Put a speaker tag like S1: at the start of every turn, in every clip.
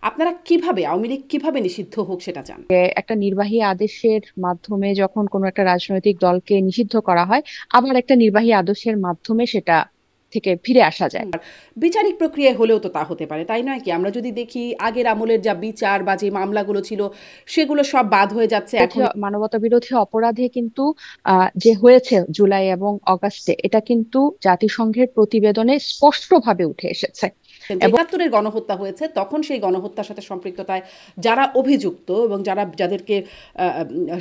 S1: আপনারা কিভাবে, আওয়ামী লীগ কিভাবে নিষিদ্ধ হোক সেটা চান?
S2: একটা নির্বাহী আদেশের মাধ্যমে যখন কোনো একটা রাজনৈতিক দলকে নিষিদ্ধ করা হয়, আবার একটা নির্বাহী আদেশের মাধ্যমে সেটা থেকে ফিরে আসা যায়।
S1: বিচারিক প্রক্রিয়ায় হলেও তো তা হতে পারে, তাই নয় কি? আমরা যদি দেখি আগের আমলের যা বিচার বা যে মামলাগুলো ছিল সেগুলো সব বাদ হয়ে যাচ্ছে এখন।
S2: মানবতা বিরোধী অপরাধে কিন্তু যে হয়েছে জুলাই এবং অগাস্টে, এটা কিন্তু জাতিসংঘের প্রতিবেদনে স্পষ্টভাবে উঠে এসেছে।
S1: যে
S2: এবং
S1: ৭১-এর গণহত্যা হয়েছে তখন সেই গণহত্যার সাথে সম্পৃক্ততায় যারা অভিযুক্ত এবং যাদেরকে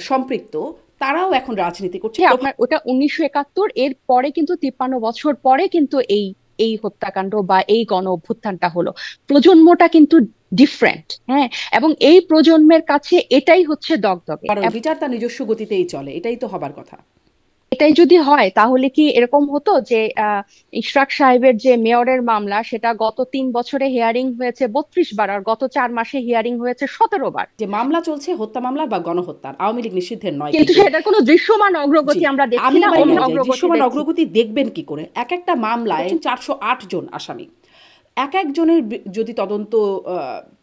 S1: সম্পৃক্ত, তারাও এখন রাজনীতি করছে।
S2: আপনার ওটা 1971, এর পরে কিন্তু 53 বছর পরে কিন্তু এই এই হত্যাকাণ্ড বা এই গণ অভ্যুত্থানটা হলো। প্রজন্মটা কিন্তু ডিফারেন্ট, হ্যাঁ। এবং এই প্রজন্মের কাছে এটাই হচ্ছে দগদগে।
S1: কারণ বিচার তার নিজস্ব গতিতেই চলে, এটাই তো হবার কথা।
S2: এটাই যদি হয় তাহলে কি এরকম হতো যে ইশরাক সাহেবের যে মেয়রের মামলা, সেটা গত 3 বছরে হিয়ারিং হয়েছে 32 বার, আর গত 4 মাসে হিয়ারিং হয়েছে 17 বার।
S1: যে মামলা চলছে হত্যা মামলার বা গণহত্যার, আওয়ামী লীগ নিষিদ্ধের নয়
S2: কিন্তু
S1: কিন্তু।
S2: সেটার কোনো দৃশ্যমান
S1: জি,
S2: অগ্রগতি আমরা দেখছি
S1: আমি
S2: না,
S1: এবারে বলতে চাই
S2: অগ্রগতি
S1: দৃশ্যমান
S2: দেখছি।
S1: অগ্রগতি দেখবেন কি করে? এক একটা মামলায় 408 জন আসামি, এক একজনের যদি তদন্ত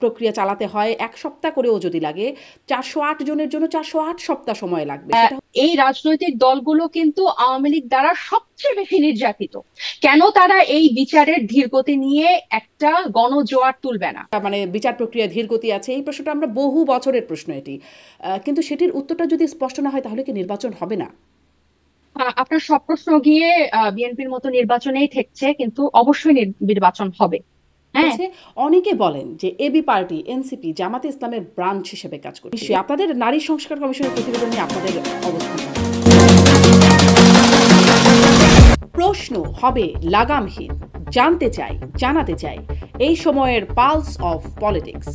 S1: প্রক্রিয়া চালাতে হয় 1 সপ্তাহ করেও যদি লাগে, 408 জনের জন্য 408 সপ্তাহ সময় লাগবে।
S2: আহ,
S1: সেটা
S2: এই রাজনৈতিক দলগুলো কিন্তু আওয়ামী লীগ দ্বারা সবচেয়ে বেশি নির্যাতিত। কেন তারা এই বিচারের ধীরগতি নিয়ে একটা গণজোয়ার তুলবে না?
S1: মানে বিচার প্রক্রিয়া ধীর গতি আছে, এই প্রশ্নটা আমরা বহু বছরের প্রশ্ন এটি। কিন্তু সেটির উত্তরটা যদি স্পষ্ট না হয় তাহলে কি নির্বাচন হবে না?
S2: আপনার সব প্রশ্ন গিয়ে বিএনপির মতো নির্বাচনেই ঠেকছে, কিন্তু অবশ্যই নির্বাচন হবে। হ্যাঁ।
S1: হচ্ছে, অনেকে বলেন যে এবি পার্টি, এনসিপি, জামাতে ইসলামের ব্রাঞ্চ হিসেবে কাজ করছে। নিশ্চয়ই আপনাদের নারী সংস্কার কমিশনের প্রতিবেদন নিয়ে আপনাদের অবস্থান প্রশ্ন হবে লাগামহীন। জানতে চাই, জানাতে চাই এই সময়ের pulse of politics.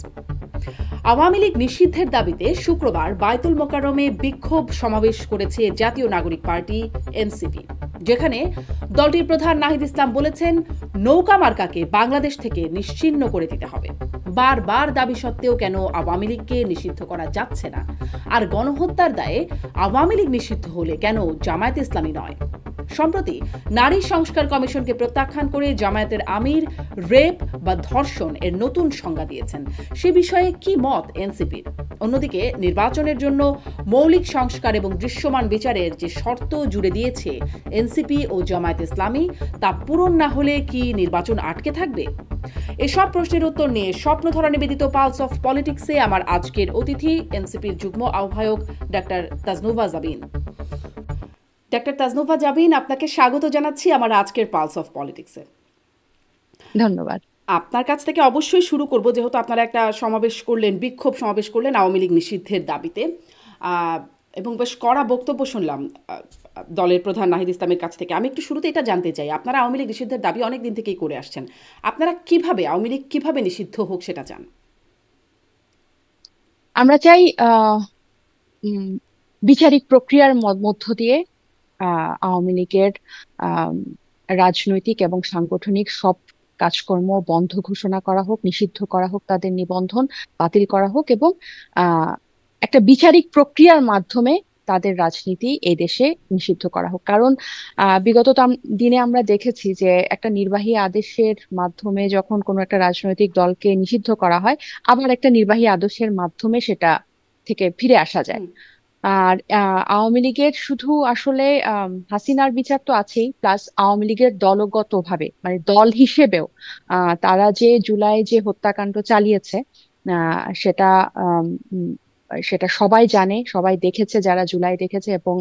S1: Awami League নিষিদ্ধের দাবিতে শুক্রবার বায়তুল মোকাররমে বিক্ষোভ সমাবেশ করেছে জাতীয় নাগরিক পার্টি এনসিপি, যেখানে দলটির প্রধান নাহিদ ইসলাম বলেছেন নৌকা মার্কাকে বাংলাদেশ থেকে নিশ্চিহ্ন করে দিতে হবে। বারবার দাবি সত্ত্বেও কেন আওয়ামী লীগকে নিষিদ্ধ করা যাচ্ছে না? আর গণহত্যার দায়ে আওয়ামী লীগ নিষিদ্ধ হলে কেন জামায়াত ইসলামী নয়? সম্প্রতি নারী সংস্কার কমিশনকে প্রত্যাখ্যান করে জামায়াতের আমির রেপ বা ধর্ষণ এর নতুন সংজ্ঞা দিয়েছেন। সে বিষয়ে কি মত এনসিপির? অন্যদিকে নির্বাচনের জন্য মৌলিক সংস্কার এবং দৃশ্যমান বিচারের যে শর্ত জুড়ে দিয়েছে এনসিপি ও জামায়াত ইসলামী, তা পূরণ না হলে কি নির্বাচন আটকে থাকবে? এসব প্রশ্নের উত্তর নিয়ে স্বপ্নধরা নিবেদিত পালস অফ পলিটিক্সে আমার আজকের অতিথি এনসিপির যুগ্ম আহ্বায়ক ডাক্তার তাজনুভা জাবিন। ডাক্তার তাজনুভা জাবিন, আপনাকে স্বাগত জানাচ্ছি আমার আজকের পালস অফ পলিটিক্সে।
S2: ধন্যবাদ।
S1: আপনার কাছ থেকে অবশ্যই শুরু করব, যেহেতু আপনারা একটা সমাবেশ করলেন, বিক্ষোভ সমাবেশ করলেন আওয়ামী লীগ নিষিদ্ধের দাবিতে, এবং বেশ কড়া বক্তব্য শুনলাম দলের প্রধান নাহিদ ইসলামের কাছ থেকে। আমি একটু শুরুতে এটা জানতে চাই, আপনারা আওয়ামী লীগ নিষিদ্ধের দাবি অনেক দিন থেকেই করে আসছেন, আপনারা কিভাবে, আওয়ামী লীগ কিভাবে নিষিদ্ধ হোক সেটা চান?
S2: আমরা চাই উম, বিচারিক প্রক্রিয়ার মধ্য দিয়ে আওয়ামী লীগের আম, রাজনৈতিক এবং সাংগঠনিক সব কাজকর্ম বন্ধ ঘোষণা করা হোক, নিষিদ্ধ করা হোক, তাদের নিবন্ধন বাতিল করা হোক, এবং আহ, একটা বিচারিক প্রক্রিয়ার মাধ্যমে তাদের রাজনীতি এই দেশে নিষিদ্ধ করা হোক। কারণ বিগত দিনে আমরা দেখেছি যে একটা নির্বাহী আদেশের মাধ্যমে যখন কোনো একটা রাজনৈতিক দলকে নিষিদ্ধ করা হয়, আবার একটা নির্বাহী আদেশের মাধ্যমে সেটা থেকে ফিরে আসা যায়। আর আওয়ামী লীগের শুধু আসলে হাসিনার বিচার তো আছেই, প্লাস আওয়ামী লীগের দলগত ভাবে মানে দল হিসেবেও তারা যে জুলাই যে হত্যাকাণ্ড চালিয়েছে, সেটা আম, উম, সেটা সবাই জানে, সবাই দেখেছে, যারা জুলাই দেখেছে, এবং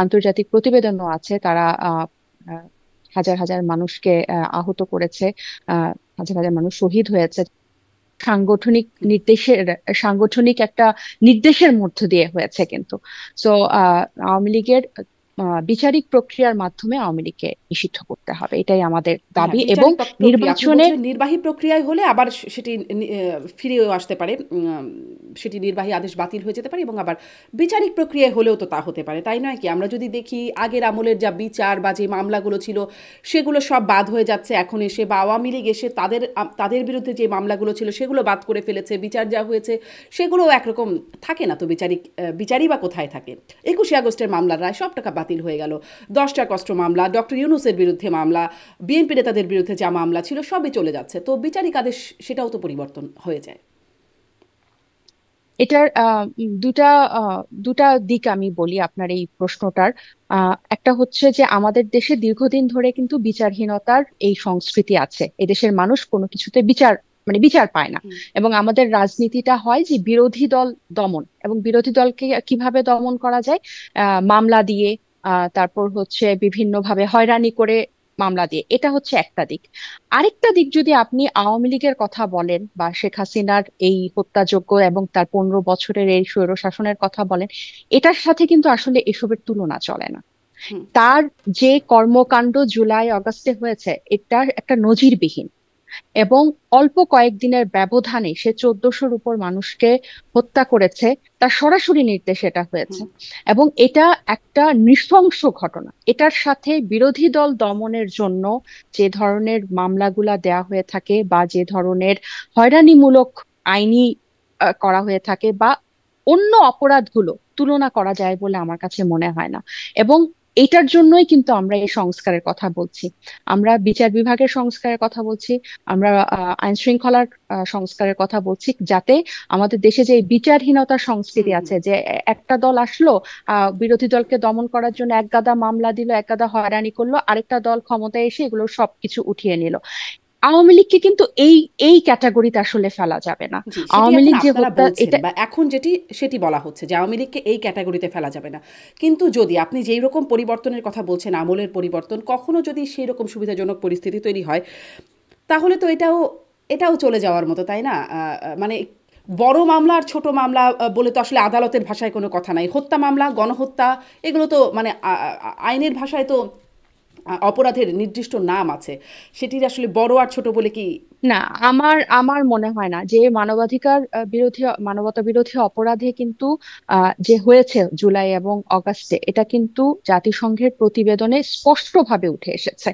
S2: আন্তর্জাতিক প্রতিবেদনও আছে। তারা আহ, হাজার হাজার মানুষকে আহত করেছে, আহ হাজার হাজার মানুষ শহীদ হয়েছে। সাংগঠনিক নির্দেশের সাংগঠনিক একটা নির্দেশের মধ্য দিয়ে হয়েছে কিন্তু। সো আওয়ামী লীগের বিচারিক প্রক্রিয়ার মাধ্যমে আওয়ামী লীগকে নিষিদ্ধ করতে হবে, এটাই আমাদের
S1: হ্যাঁ,
S2: দাবি। এবং
S1: বিচারিক প্রক্রিয়া আপনি
S2: নির্বাচনে
S1: বলছিলেন, নির্বাহী প্রক্রিয়ায় হলে আবার সেটি ফিরেও আসতে পারে, সেটি নির্বাহী আদেশ বাতিল হয়ে যেতে পারে, এবং আবার বিচারিক প্রক্রিয়ায় হলেও তো তা হতে পারে, তাই নয় কি? আমরা যদি দেখি আগের আমলের যা বিচার বা যে মামলাগুলো ছিল সেগুলো সব বাদ হয়ে যাচ্ছে এখন এসে, বা আওয়ামী লীগ এসে তাদের বিরুদ্ধে যে মামলাগুলো ছিল সেগুলো বাদ করে ফেলেছে, বিচার যা হয়েছে সেগুলোও একরকম থাকে না তো। বিচারই বা কোথায় থাকে? 21শে আগস্টের মামলার রায় সব টাকা বাতিল হয়ে গেল। 10টা কষ্ট মামলা, ডক্টর ইউনূসের বিরুদ্ধে মামলা, বিএনপি নেতাদের বিরুদ্ধে যা মামলা ছিল সবই চলে যাচ্ছে, তো বিচারিক আদেশ সেটাও তো পরিবর্তন হয়ে যায়।
S2: এটার দুটা দুটা দিক আমি বলি আপনার এই প্রশ্নটার। একটা হচ্ছে যে আমাদের দেশে দীর্ঘদিন ধরে কিন্তু বিচারহীনতার এই সংস্কৃতি আছে। এদেশের মানুষ কোনো কিছুতে বিচার পায় না।
S1: হুম
S2: এবং আমাদের রাজনীতিটা হয় যে বিরোধী দল দমন, এবং বিরোধী দলকে কিভাবে দমন করা যায়? মামলা দিয়ে, তারপর হচ্ছে বিভিন্ন ভাবে হয়রানি করে, মামলা দিয়ে। এটা হচ্ছে একটা দিক। আরেকটা দিক, যদি আপনি আওয়ামী লীগের কথা বলেন বা শেখ হাসিনার এই হত্যাযজ্ঞ এবং তার 15 বছরের এই স্বৈর শাসনের কথা বলেন, এটার সাথে কিন্তু আসলে এসবের তুলনা চলে না।
S1: হুম
S2: তার যে কর্মকাণ্ড জুলাই আগস্টে হয়েছে, এটা একটা নজিরবিহীন। এবং অল্প কয়েকদিনের ব্যবধানে সে 1400-র উপর মানুষকে হত্যা করেছে, তার সরাসরি নির্দেশ এটা হয়েছে।
S1: হুম
S2: এবং এটা একটা নৃশংস ঘটনা। এটার সাথে বিরোধী দল দমনের জন্য যে ধরনের মামলাগুলা দেয়া হয়ে থাকে, বা যে ধরনের হয়রানিমূলক আইনি করা হয়ে থাকে, বা অন্য অপরাধগুলো তুলনা করা যায় বলে আমার কাছে মনে হয় না। এবং এটার জন্যই কিন্তু আমরা এই সংস্কারের কথা বলছি। আমরা বিচার বিভাগের সংস্কারের কথা বলছি, আমরা আইন শৃঙ্খলার সংস্কারের কথা বলছি, যাতে আমাদের দেশে যে এই বিচারহীনতার
S1: হুম
S2: সংস্কৃতি
S1: হুম
S2: আছে, যে একটা দল আসলো, বিরোধী দলকে দমন করার জন্য এক গাদা মামলা দিল, এক গাদা হয়রানি করলো, আরেকটা দল ক্ষমতায় এসে এগুলো সবকিছু উঠিয়ে নিল। আওয়ামী লীগকে কিন্তু এই এই ক্যাটাগরিতে আসলে ফেলা যাবে না।
S1: জি, সেটি
S2: আওয়ামী
S1: এখন
S2: লীগ যে
S1: আপনারা
S2: হত্যা,
S1: বলছেন
S2: এটা
S1: বা এখন সেটি বলা হচ্ছে যে আওয়ামী লীগকে এই ক্যাটাগরিতে ফেলা যাবে না। কিন্তু যদি আপনি যেই রকম পরিবর্তনের কথা বলছেন, আমলের পরিবর্তন, কখনো যদি সেই রকম সুবিধাজনক পরিস্থিতি তৈরি হয়, তাহলে তো এটাও চলে যাওয়ার মতো, তাই না? মানে বড় মামলা আর ছোট মামলা বলে তো আসলে আদালতের ভাষায় কোনো কথা নাই। হত্যা মামলা, গণহত্যা, এগুলো তো মানে আইনের ভাষায় তো অপরাধের নির্দিষ্ট নাম আছে। সেটির আসলে বড় আর ছোট বলে কি?
S2: না, আমার আমার মনে হয় না যে মানবাধিকার বিরোধী, মানবতা বিরোধী অপরাধে কিন্তু যে হয়েছে জুলাই এবং অগাস্টে, এটা কিন্তু জাতিসংঘের প্রতিবেদনে স্পষ্টভাবে উঠে এসেছে।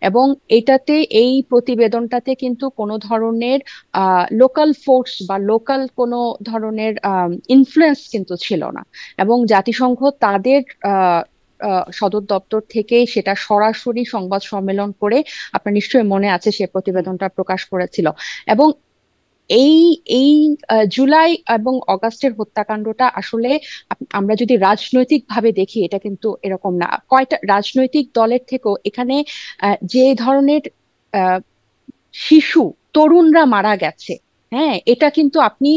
S2: এবং এটাতে, এই প্রতিবেদনটাতে কিন্তু কোনো ধরনের লোকাল ফোর্স বা লোকাল কোনো ধরনের ইনফ্লুয়েন্স কিন্তু ছিল না। এবং জাতিসংঘ তাদের সদর দপ্তর থেকে সেটা সরাসরি সংবাদ সম্মেলন করে, আপনার নিশ্চয়ই মনে আছে, সে
S1: হুম
S2: প্রতিবেদনটা প্রকাশ করেছিল। এবং এই এই জুলাই এবং অগাস্টের হত্যাকাণ্ডটা আসলে, আমরা যদি রাজনৈতিক ভাবে দেখি, এটা কিন্তু এরকম না। কয়টা রাজনৈতিক দলের থেকেও এখানে যে ধরনের আহ, শিশু, তরুণরা মারা গেছে, হ্যাঁ, এটা কিন্তু আপনি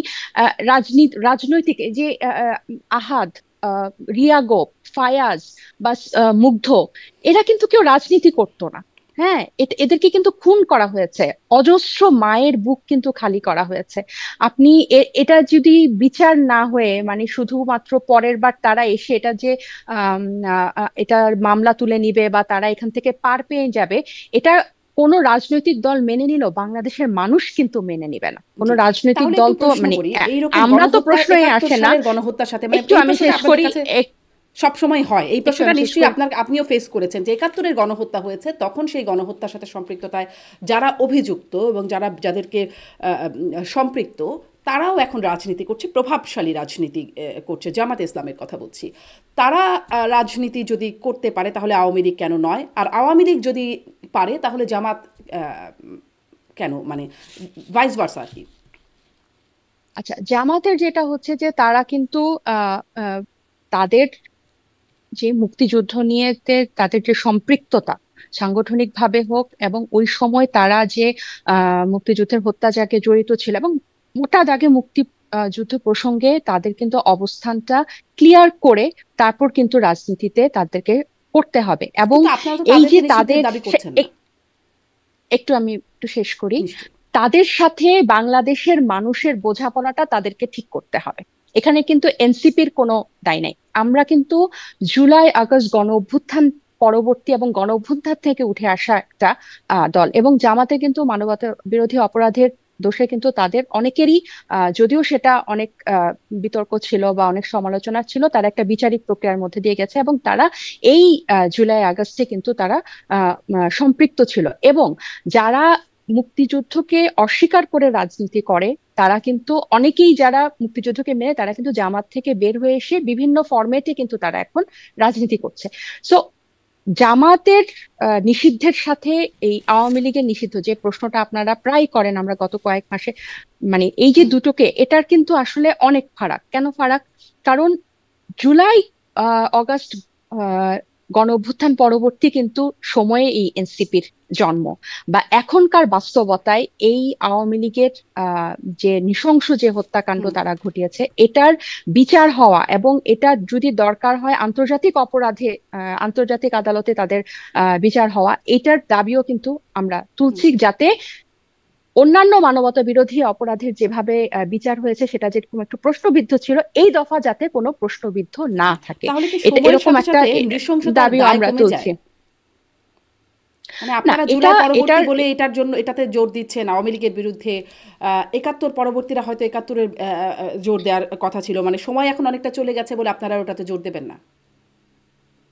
S2: রাজনৈতিক এই যে আহাদ, আহ, রিয়া গোপ, ফায়াজ বা মুগ্ধ, এরা কিন্তু কেউ রাজনীতি করতো না। হ্যাঁ, এদেরকে কিন্তু খুন করা হয়েছে। অজস্র মায়ের বুক কিন্তু খালি করা হয়েছে। আপনি এটা যদি বিচার না হয়ে, মানে শুধুমাত্র পরের বার তারা এসে এটা যে এটার মামলা তুলে নিবে বা তারা এখান থেকে পার পেয়ে যাবে, এটা কোনো রাজনৈতিক দল মেনে নিল, বাংলাদেশের মানুষ কিন্তু মেনে নিবে না। কোনো
S1: জি,
S2: রাজনৈতিক
S1: তাহলে
S2: দল
S1: একটু
S2: তো
S1: প্রশ্ন
S2: মানে
S1: করি, এইরকম
S2: আমরা তো
S1: গণহত্যা
S2: প্রশ্নই
S1: 71
S2: আসে না।
S1: সালের গণহত্যার সাথে, মানে
S2: একটু
S1: এই
S2: আমি
S1: প্রশ্নটা
S2: শেষ
S1: আপনাদের
S2: করি।
S1: কাছে সবসময় হয়, এই
S2: একটু
S1: প্রশ্নটা
S2: আমি শেষ
S1: নিশ্চয়ই
S2: করি।
S1: আপনিও ফেস করেছেন যে 71-এর গণহত্যা হয়েছে, তখন সেই গণহত্যার সাথে সম্পৃক্ততায় যারা অভিযুক্ত এবং যাদেরকে সম্পৃক্ত, তারাও এখন রাজনীতি করছে, প্রভাবশালী রাজনীতি করছে। জামাতে ইসলামের কথা বলছি। তারা রাজনীতি যদি করতে পারে, তাহলে আওয়ামী লীগ কেন নয়? আর আওয়ামী লীগ যদি পারে, তাহলে জামাত কেন, মানে ভাইস ভার্সা আর কি।
S2: আচ্ছা, জামাতের যেটা হচ্ছে যে তারা কিন্তু আহ আহ, তাদের যে মুক্তিযুদ্ধ নিয়ে তাদের যে সম্পৃক্ততা, সাংগঠনিক ভাবে হোক, এবং ওই সময় তারা যে মুক্তিযুদ্ধের হত্যাযজ্ঞে জড়িত ছিল, এবং মোটা দাগে যুদ্ধ প্রসঙ্গে তাদের কিন্তু অবস্থানটা ক্লিয়ার করে তারপর কিন্তু রাজনীতিতে তাদেরকে করতে হবে। এবং
S1: কিন্তু আপনারা তো
S2: এই যে
S1: তাদেরকে নিষিদ্ধের
S2: তাদের
S1: দাবি করছেন না।
S2: একটু আমি একটু শেষ করি।
S1: নিশ্চয়ই।
S2: তাদের সাথে বাংলাদেশের মানুষের বোঝাপড়াটা তাদেরকে ঠিক করতে হবে। এখানে কিন্তু এনসিপির কোনো দায় নাই। আমরা কিন্তু জুলাই আগস্ট গণ অভ্যুত্থান পরবর্তী এবং গণ অভ্যুত্থান থেকে উঠে আসা একটা দল, এবং জামাতে কিন্তু মানবতা বিরোধী অপরাধের দোষে কিন্তু তাদের অনেকেরই, যদিও সেটা অনেক বিতর্ক ছিল বা অনেক সমালোচনা ছিল, তারা একটা বিচারিক প্রক্রিয়ার মধ্যে দিয়ে গেছে, এবং তারা এই জুলাই আগস্টে কিন্তু তারা সম্পৃক্ত ছিল। এবং যারা মুক্তিযুদ্ধকে অস্বীকার করে রাজনীতি করে, তারা কিন্তু অনেকেই, যারা মুক্তিযুদ্ধকে মেনে, তারা কিন্তু জামাত থেকে বের হয়ে এসে বিভিন্ন ফরম্যাটে কিন্তু তারা এখন রাজনীতি করছে। সো জামাতের নিষিদ্ধের সাথে এই আওয়ামী লীগের নিষিদ্ধ, যে প্রশ্নটা আপনারা প্রায় করেন আমরা গত কয়েক মাসে, মানে এই যে
S1: হুম।
S2: দুটোকে, এটার কিন্তু আসলে অনেক ফারাক। কেন ফারাক? কারণ জুলাই অগাস্ট আহ, গণ অভ্যুত্থান পরবর্তী কিন্তু সময়ে এই এনসিপির জন্ম, বা এখনকার বাস্তবতায় এই আওয়ামী লীগের যে নৃশংস যে হত্যাকাণ্ড
S1: হুম।
S2: তারা ঘটিয়েছে, এটার বিচার হওয়া, এবং এটা যদি দরকার হয় আন্তর্জাতিক অপরাধে, আন্তর্জাতিক আদালতে তাদের বিচার হওয়া, এটার দাবিও কিন্তু আমরা
S1: হুম।
S2: তুলছি, যাতে অন্যান্য মানবতা বিরোধী অপরাধের যেভাবে বিচার হয়েছে সেটা যেরকম একটু প্রশ্নবিদ্ধ ছিল, এই দফা যাতে কোনো প্রশ্নবিদ্ধ না
S1: জি।
S2: থাকে।
S1: তাহলে কি
S2: এটা
S1: সময়ের
S2: এরকম
S1: সাথে
S2: একটা
S1: সাথে নৃশংসতার
S2: দাবিও
S1: দায়
S2: আমরা
S1: কমে
S2: তুলছি।
S1: যায়? মানে
S2: না,
S1: আপনারা
S2: এটা
S1: জুলাই পরবর্তী
S2: এটার
S1: বলে এটার জন্য এটাতে জোর দিচ্ছেন আওয়ামী লীগের বিরুদ্ধে। ৭১ পরবর্তীরা হয়তো ৭১-এর জোর দেওয়ার কথা ছিল, মানে সময় এখন অনেকটা চলে গেছে বলে আপনারা ওটাতে জোর দেবেন না?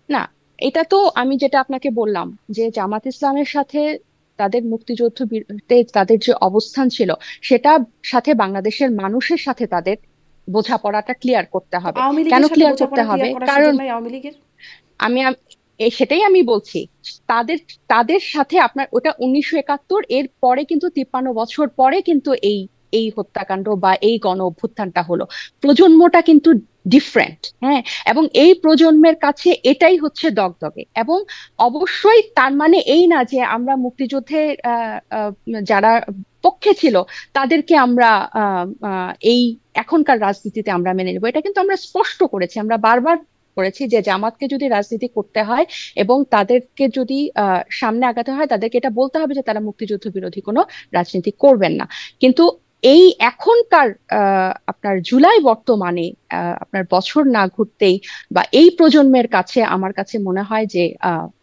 S2: না, এটা তো আমি যেটা আপনাকে বললাম, যে জামাত ইসলামের সাথে তাদের মুক্তিযুদ্ধ তাদের যে অবস্থান ছিল, সেটা সাথে বাংলাদেশের মানুষের সাথে তাদের বোঝাপড়াটা ক্লিয়ার করতে
S1: তো
S2: হবে।
S1: আওয়ামী
S2: কেন
S1: লীগের সাথে
S2: ক্লিয়ার করতে
S1: বোঝাপড়া
S2: হবে?
S1: ক্লিয়ার করার
S2: কারণ
S1: সুযোগ নাই আওয়ামী লীগের?
S2: আমি সেটাই আমি বলছি। তাদের তাদের সাথে আপনার ওটা 1971, এর পরে কিন্তু 53 বছর পরে কিন্তু এই এই হত্যাকাণ্ড বা এই গণ অভ্যুত্থানটা হলো। প্রজন্মটা কিন্তু ডিফারেন্ট, হ্যাঁ। এবং এই প্রজন্মের কাছে এটাই হচ্ছে দগদগে। এবং অবশ্যই তার মানে এই না যে আমরা মুক্তিযুদ্ধে যারা পক্ষে ছিল তাদেরকে আমরা এই এখনকার রাজনীতিতে আমরা মেনে নেবো, এটা কিন্তু আমরা স্পষ্ট করেছি, আমরা বারবার করেছি যে জামাতকে যদি রাজনীতি করতে হয় এবং তাদেরকে যদি সামনে আগাতে হয়, তাদেরকে এটা বলতে হবে যে তারা মুক্তিযুদ্ধ বিরোধী কোনো রাজনীতি করবেন না। কিন্তু এই এখনকার আপনার জুলাই বর্তমানে আপনার বছর না ঘুরতেই বা এই প্রজন্মের কাছে, আমার কাছে মনে হয় যে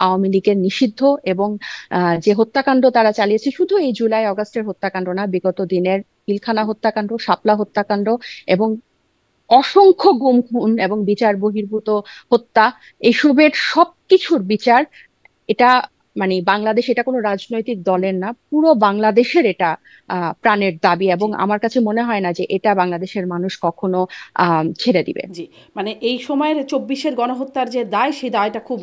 S2: আওয়ামী লীগের নিষিদ্ধ এবং যে হত্যাকাণ্ড তারা চালিয়েছে, শুধু এই জুলাই অগাস্টের হত্যাকাণ্ড না, বিগত দিনের পিলখানা হত্যাকাণ্ড, শাপলা হত্যাকাণ্ড এবং অসংখ্য গুম খুন এবং বিচার বহির্ভূত হত্যা, এসবের সবকিছুর বিচার, এটা মানে বাংলাদেশ, এটা কোনো রাজনৈতিক দলের না, পুরো বাংলাদেশের এটা প্রাণের দাবি।
S1: জি।
S2: এবং আমার কাছে মনে হয় না যে এটা বাংলাদেশের মানুষ কখনো ছেড়ে দিবে।
S1: জি। মানে এই সময়ের ২৪-এর গণহত্যার যে দায়, সেই দায়টা খুব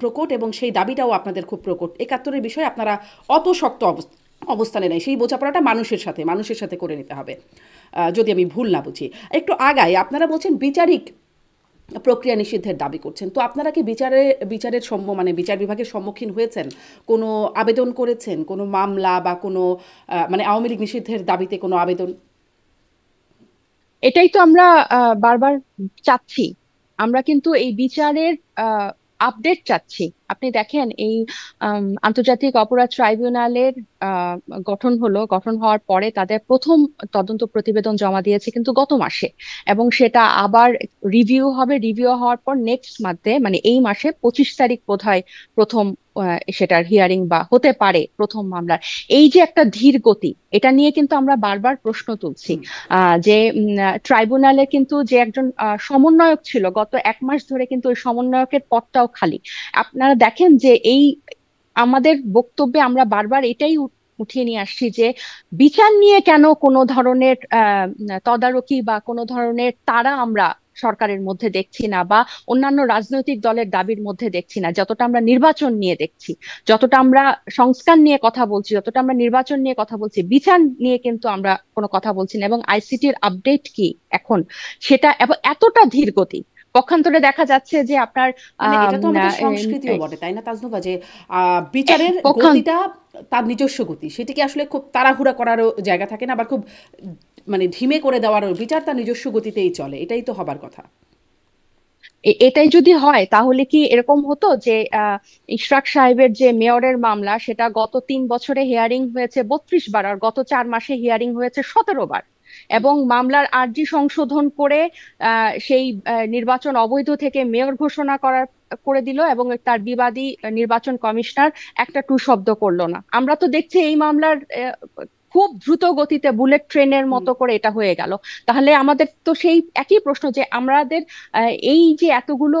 S1: প্রকট, এবং সেই দাবিটাও আপনাদের খুব প্রকট। ৭১-এর বিষয়ে আপনারা অত শক্ত অবস্থানে নেই, সেই বোঝাপড়াটা মানুষের সাথে করে নিতে হবে, যদি আমি ভুল না বুঝি। একটু আগাই, আপনারা বলছেন বিচারিক প্রক্রিয়া নিষিদ্ধের দাবি করছেন, তো আপনারা কি বিচারের মানে বিচার বিভাগের সম্মুখীন হয়েছেন? কোনো আবেদন করেছেন, কোনো মামলা বা কোনো মানে আওয়ামী লীগ নিষিদ্ধের দাবিতে কোনো আবেদন?
S2: এটাই তো আমরা বারবার চাচ্ছি। আমরা কিন্তু এই বিচারের আপডেট চাচ্ছি। আপনি দেখেন, এই আন্তর্জাতিক অপরাধ ট্রাইব্যুনালের আহ, গঠন হওয়ার পরে তাদের প্রথম তদন্ত প্রতিবেদন জমা দিয়েছে কিন্তু গত মাসে, এবং সেটা আবার রিভিউ হওয়ার পর নেক্সট মান্থে, মানে এই মাসে 25 তারিখ বোধহয় প্রথম সেটার হিয়ারিং বা হতে পারে প্রথম মামলার। এই যে একটা ধীর গতি, এটা নিয়ে কিন্তু আমরা বারবার প্রশ্ন তুলছি।
S1: হুম।
S2: যে ট্রাইব্যুনালে কিন্তু যে একজন সমন্বয়ক ছিল, গত 1 মাস ধরে কিন্তু ওই সমন্বয়কের পদটাও খালি। আপনারা দেখেন যে এই আমাদের বক্তব্যে আমরা বারবার এটাই উঠিয়ে নিয়ে আসছি যে বিচার নিয়ে কেন কোনো ধরনের তদারকি বা কোনো ধরনের তাড়া আমরা সরকারের মধ্যে দেখছি না, বা অন্যান্য রাজনৈতিক দলের দাবির মধ্যে দেখছি না, যতটা আমরা নির্বাচন নিয়ে দেখছি, যতটা আমরা সংস্কার নিয়ে কথা বলছি, যতটা আমরা নির্বাচন নিয়ে কথা বলছি, বিচার নিয়ে কিন্তু আমরা কোনো কথা বলছি না। এবং আইসিটির আপডেট কি এখন, সেটা এবং এতটা ধীর গতি, পক্ষান্তরে দেখা যাচ্ছে যে আপনার
S1: মানে এটা
S2: আহ
S1: তো আমাদের সংস্কৃতিও বটে, তাই না তাজনুবা, যে বিচারের
S2: পক্ষান্ত
S1: গতিটা তার নিজস্ব গতি, সেটিকে আসলে খুব তাড়াহুড়া করারও জায়গা থাকে না, আবার খুব মানে ধিমে করে দেওয়ারও, বিচার তার নিজস্ব গতিতেই চলে, এটাই তো হবার কথা।
S2: এটাই যদি হয় তাহলে কি এরকম হতো যে ইশরাক সাহেবের যে মেয়রের মামলা, সেটা গত 3 বছরে হিয়ারিং হয়েছে 32 বার, আর গত 4 মাসে হিয়ারিং হয়েছে 17 বার, এবং মামলার আর্জি সংশোধন করে সেই নির্বাচন অবৈধ থেকে মেয়র ঘোষণা করে দিল, এবং তার বিবাদী নির্বাচন কমিশনার একটা টু শব্দ করলো না। আমরা তো দেখছি এই মামলার খুব দ্রুত গতিতে বুলেট ট্রেনের
S1: হুম।
S2: মতো করে এটা হয়ে গেল। তাহলে আমাদের তো সেই একই প্রশ্ন, যে আমাদের এই যে এতগুলো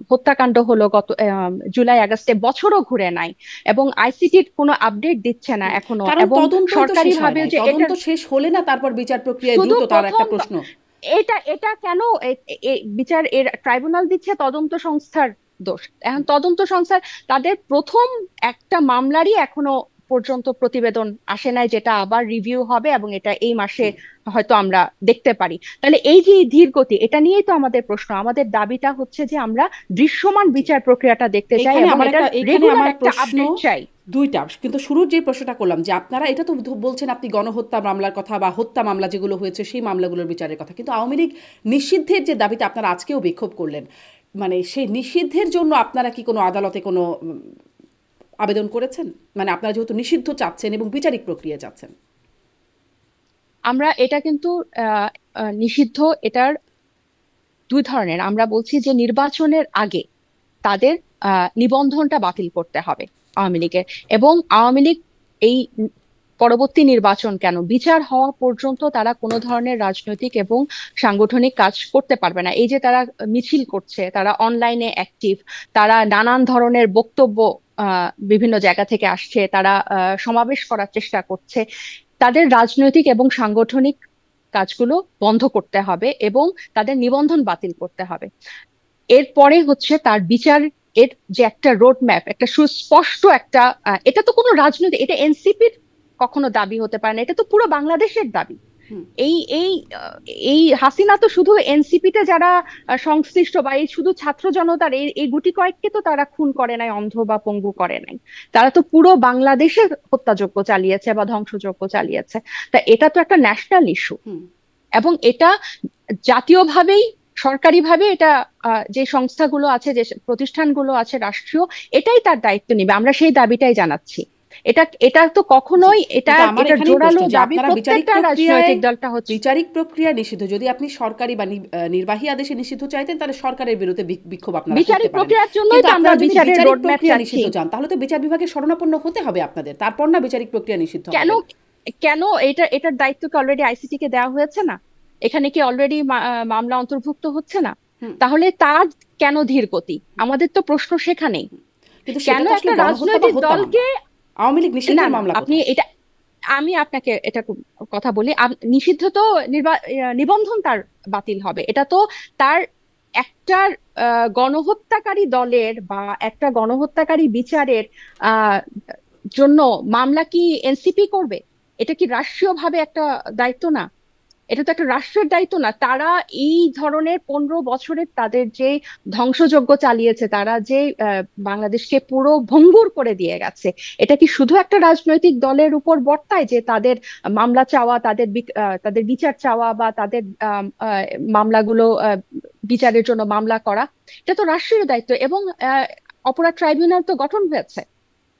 S2: হত্যাকাণ্ড হলো গত জুলাই আগস্টে, বছরও ঘুরে নাই, এবং আইসিটির কোনো আপডেট দিচ্ছে না
S1: হুম।
S2: এখনো,
S1: কারণ
S2: এবং
S1: তদন্তই তো
S2: সরকারি
S1: শেষ হয়
S2: ভাবেও
S1: নাই,
S2: যে
S1: তদন্ত
S2: এটার
S1: শেষ হলে না তারপর বিচার প্রক্রিয়ায়
S2: শুধু
S1: দ্রুত, তার একটা
S2: প্রথম
S1: প্রশ্ন।
S2: এটা এটা কেন বিচার এর ট্রাইব্যুনাল দিচ্ছে তদন্ত সংস্থার দোষ। এখন তদন্ত সংস্থার তাদের প্রথম একটা মামলারই এখনো পর্যন্ত প্রতিবেদন আসে নাই, যেটা আবার রিভিউ হবে এবং এটা এই মাসে
S1: হুম।
S2: হয়তো আমরা দেখতে পারি। তাহলে এই যে ধীর গতি, এটা নিয়েই তো আমাদের প্রশ্ন। আমাদের দাবিটা হচ্ছে যে আমরা দৃশ্যমান
S1: জি।
S2: বিচার প্রক্রিয়াটা দেখতে চাই এবং এটার
S1: এইখানে
S2: রেগুলার
S1: আমার
S2: একটা
S1: প্রশ্ন
S2: আপডেট চাই।
S1: দুইটা, কিন্তু শুরুর যে প্রশ্নটা করলাম যে আপনারা এটা তো বলছেন আপনি গণহত্যা মামলার কথা বা হত্যা মামলা যেগুলো হয়েছে সেই মামলাগুলোর বিচারের কথা, কিন্তু আওয়ামী লীগ নিষিদ্ধের যে দাবিতে আপনারা আজকেও বিক্ষোভ করলেন, মানে সেই নিষিদ্ধের জন্য আপনারা কি কোনো আদালতে কোনো আবেদন করেছেন? মানে আপনারা যেহেতু নিষিদ্ধ চাচ্ছেন এবং বিচারিক প্রক্রিয়া চাচ্ছেন।
S2: আমরা এটা কিন্তু নিষিদ্ধ, এটার দুই ধরনের। আমরা বলছি যে নির্বাচনের আগে তাদের নিবন্ধনটা বাতিল করতে হবে আওয়ামী লীগের, এবং আওয়ামী লীগ এই পরবর্তী নির্বাচন কেন, বিচার হওয়া পর্যন্ত তারা কোনো ধরনের রাজনৈতিক এবং সাংগঠনিক কাজ করতে পারবে না। এই যে তারা মিছিল করছে, তারা অনলাইনে অ্যাক্টিভ, তারা নানান ধরনের বক্তব্য বিভিন্ন জায়গা থেকে আসছে, তারা সমাবেশ করার চেষ্টা করছে, তাদের রাজনৈতিক এবং সাংগঠনিক কাজগুলো বন্ধ করতে হবে এবং তাদের নিবন্ধন বাতিল করতে হবে। এরপরে হচ্ছে তার বিচার, এর যে একটা রোড ম্যাপ, একটা সুস্পষ্ট একটা এটা তো কোনো রাজনৈতিক, এটা এনসিপির কখনো দাবি হতে পারে না, এটা তো পুরো বাংলাদেশের দাবি।
S1: হুম।
S2: এই এই এই হাসিনা তো শুধু এনসিপিতে যারা সংশ্লিষ্ট বা এই শুধু ছাত্র জনতার এই এই গুটি কয়েককে তো তারা খুন করে নাই, অন্ধ বা পঙ্গু করে নাই, তারা তো পুরো বাংলাদেশের হত্যাযজ্ঞ চালিয়েছে বা ধ্বংসযজ্ঞ চালিয়েছে। তা এটা তো একটা ন্যাশনাল ইস্যু,
S1: হুম।
S2: এবং এটা জাতীয়ভাবেই সরকারিভাবে এটা যে সংস্থাগুলো আছে, যে প্রতিষ্ঠানগুলো আছে রাষ্ট্রীয়, এটাই তার দায়িত্ব নিবে। আমরা সেই দাবিটাই জানাচ্ছি। এটা এটা তো
S1: জি,
S2: কখনোই এটা
S1: কিন্তু আমার
S2: এটা
S1: এখানেই প্রশ্ন
S2: জোরালো
S1: যে
S2: দাবি
S1: আপনারা
S2: প্রত্যেকটা রাজনৈতিক দলটা হচ্ছে।
S1: বিচারিক প্রক্রিয়া নিষিদ্ধ, যদি আপনি সরকারি বা নির্বাহী আদেশে নিষিদ্ধ চাইতেন তাহলে সরকারের বিরুদ্ধে বিক্ষোভ আপনারা করতে
S2: বিচারিক
S1: পারেন,
S2: প্রক্রিয়ার জন্যই
S1: কিন্তু
S2: তো আমরা
S1: আপনারা যদি
S2: বিচারের
S1: বিচারিক
S2: রোডম্যাপ
S1: প্রক্রিয়া
S2: চাচ্ছি।
S1: নিষিদ্ধ চান তাহলে তো বিচার বিভাগের শরণাপন্ন হতে হবে আপনাদের, তারপর না বিচারিক প্রক্রিয়া নিষিদ্ধ
S2: কেন
S1: হবেন।
S2: কেন এটার দায়িত্ব কি অলরেডি আইসিটি কে দেওয়া হয়েছে না? এখানে কি অলরেডি মামলা অন্তর্ভুক্ত হচ্ছে না?
S1: হুম।
S2: তাহলে তার কেন ধীর গতি? আমাদের তো প্রশ্ন সেখানেই।
S1: কিন্তু সেটা
S2: কেন
S1: তো আসলে
S2: একটা
S1: গণহত্যা বা
S2: রাজনৈতিক
S1: হত্যা মামলা,
S2: দলকে,
S1: আওয়ামী লীগ
S2: না
S1: নিষিদ্ধের
S2: না
S1: মামলা
S2: আপনি
S1: কোথায়?
S2: এটা, আমি আপনাকে এটা কথা বলি, নিষিদ্ধ তো নিবন্ধন তার বাতিল হবে। এটা তো তার একটা গণহত্যাকারী দলের বা একটা গণহত্যাকারী বিচারের আহ জন্য মামলা কি এনসিপি করবে? এটা কি রাষ্ট্রীয়ভাবে একটা দায়িত্ব না? এটা তো একটা রাষ্ট্রের দায়িত্ব না? তারা এই ধরনের 15 বছরের তাদের যে ধ্বংসযজ্ঞ চালিয়েছে, তারা যে বাংলাদেশকে পুরো ভঙ্গুর করে দিয়ে গেছে, এটা কি শুধু একটা রাজনৈতিক দলের উপর বর্তায় যে তাদের মামলা চাওয়া, তাদের বিচার চাওয়া বা তাদের মামলাগুলো বিচারের জন্য মামলা করা? এটা তো রাষ্ট্রের দায়িত্ব। এবং অপরাধ ট্রাইব্যুনাল তো গঠন হয়েছে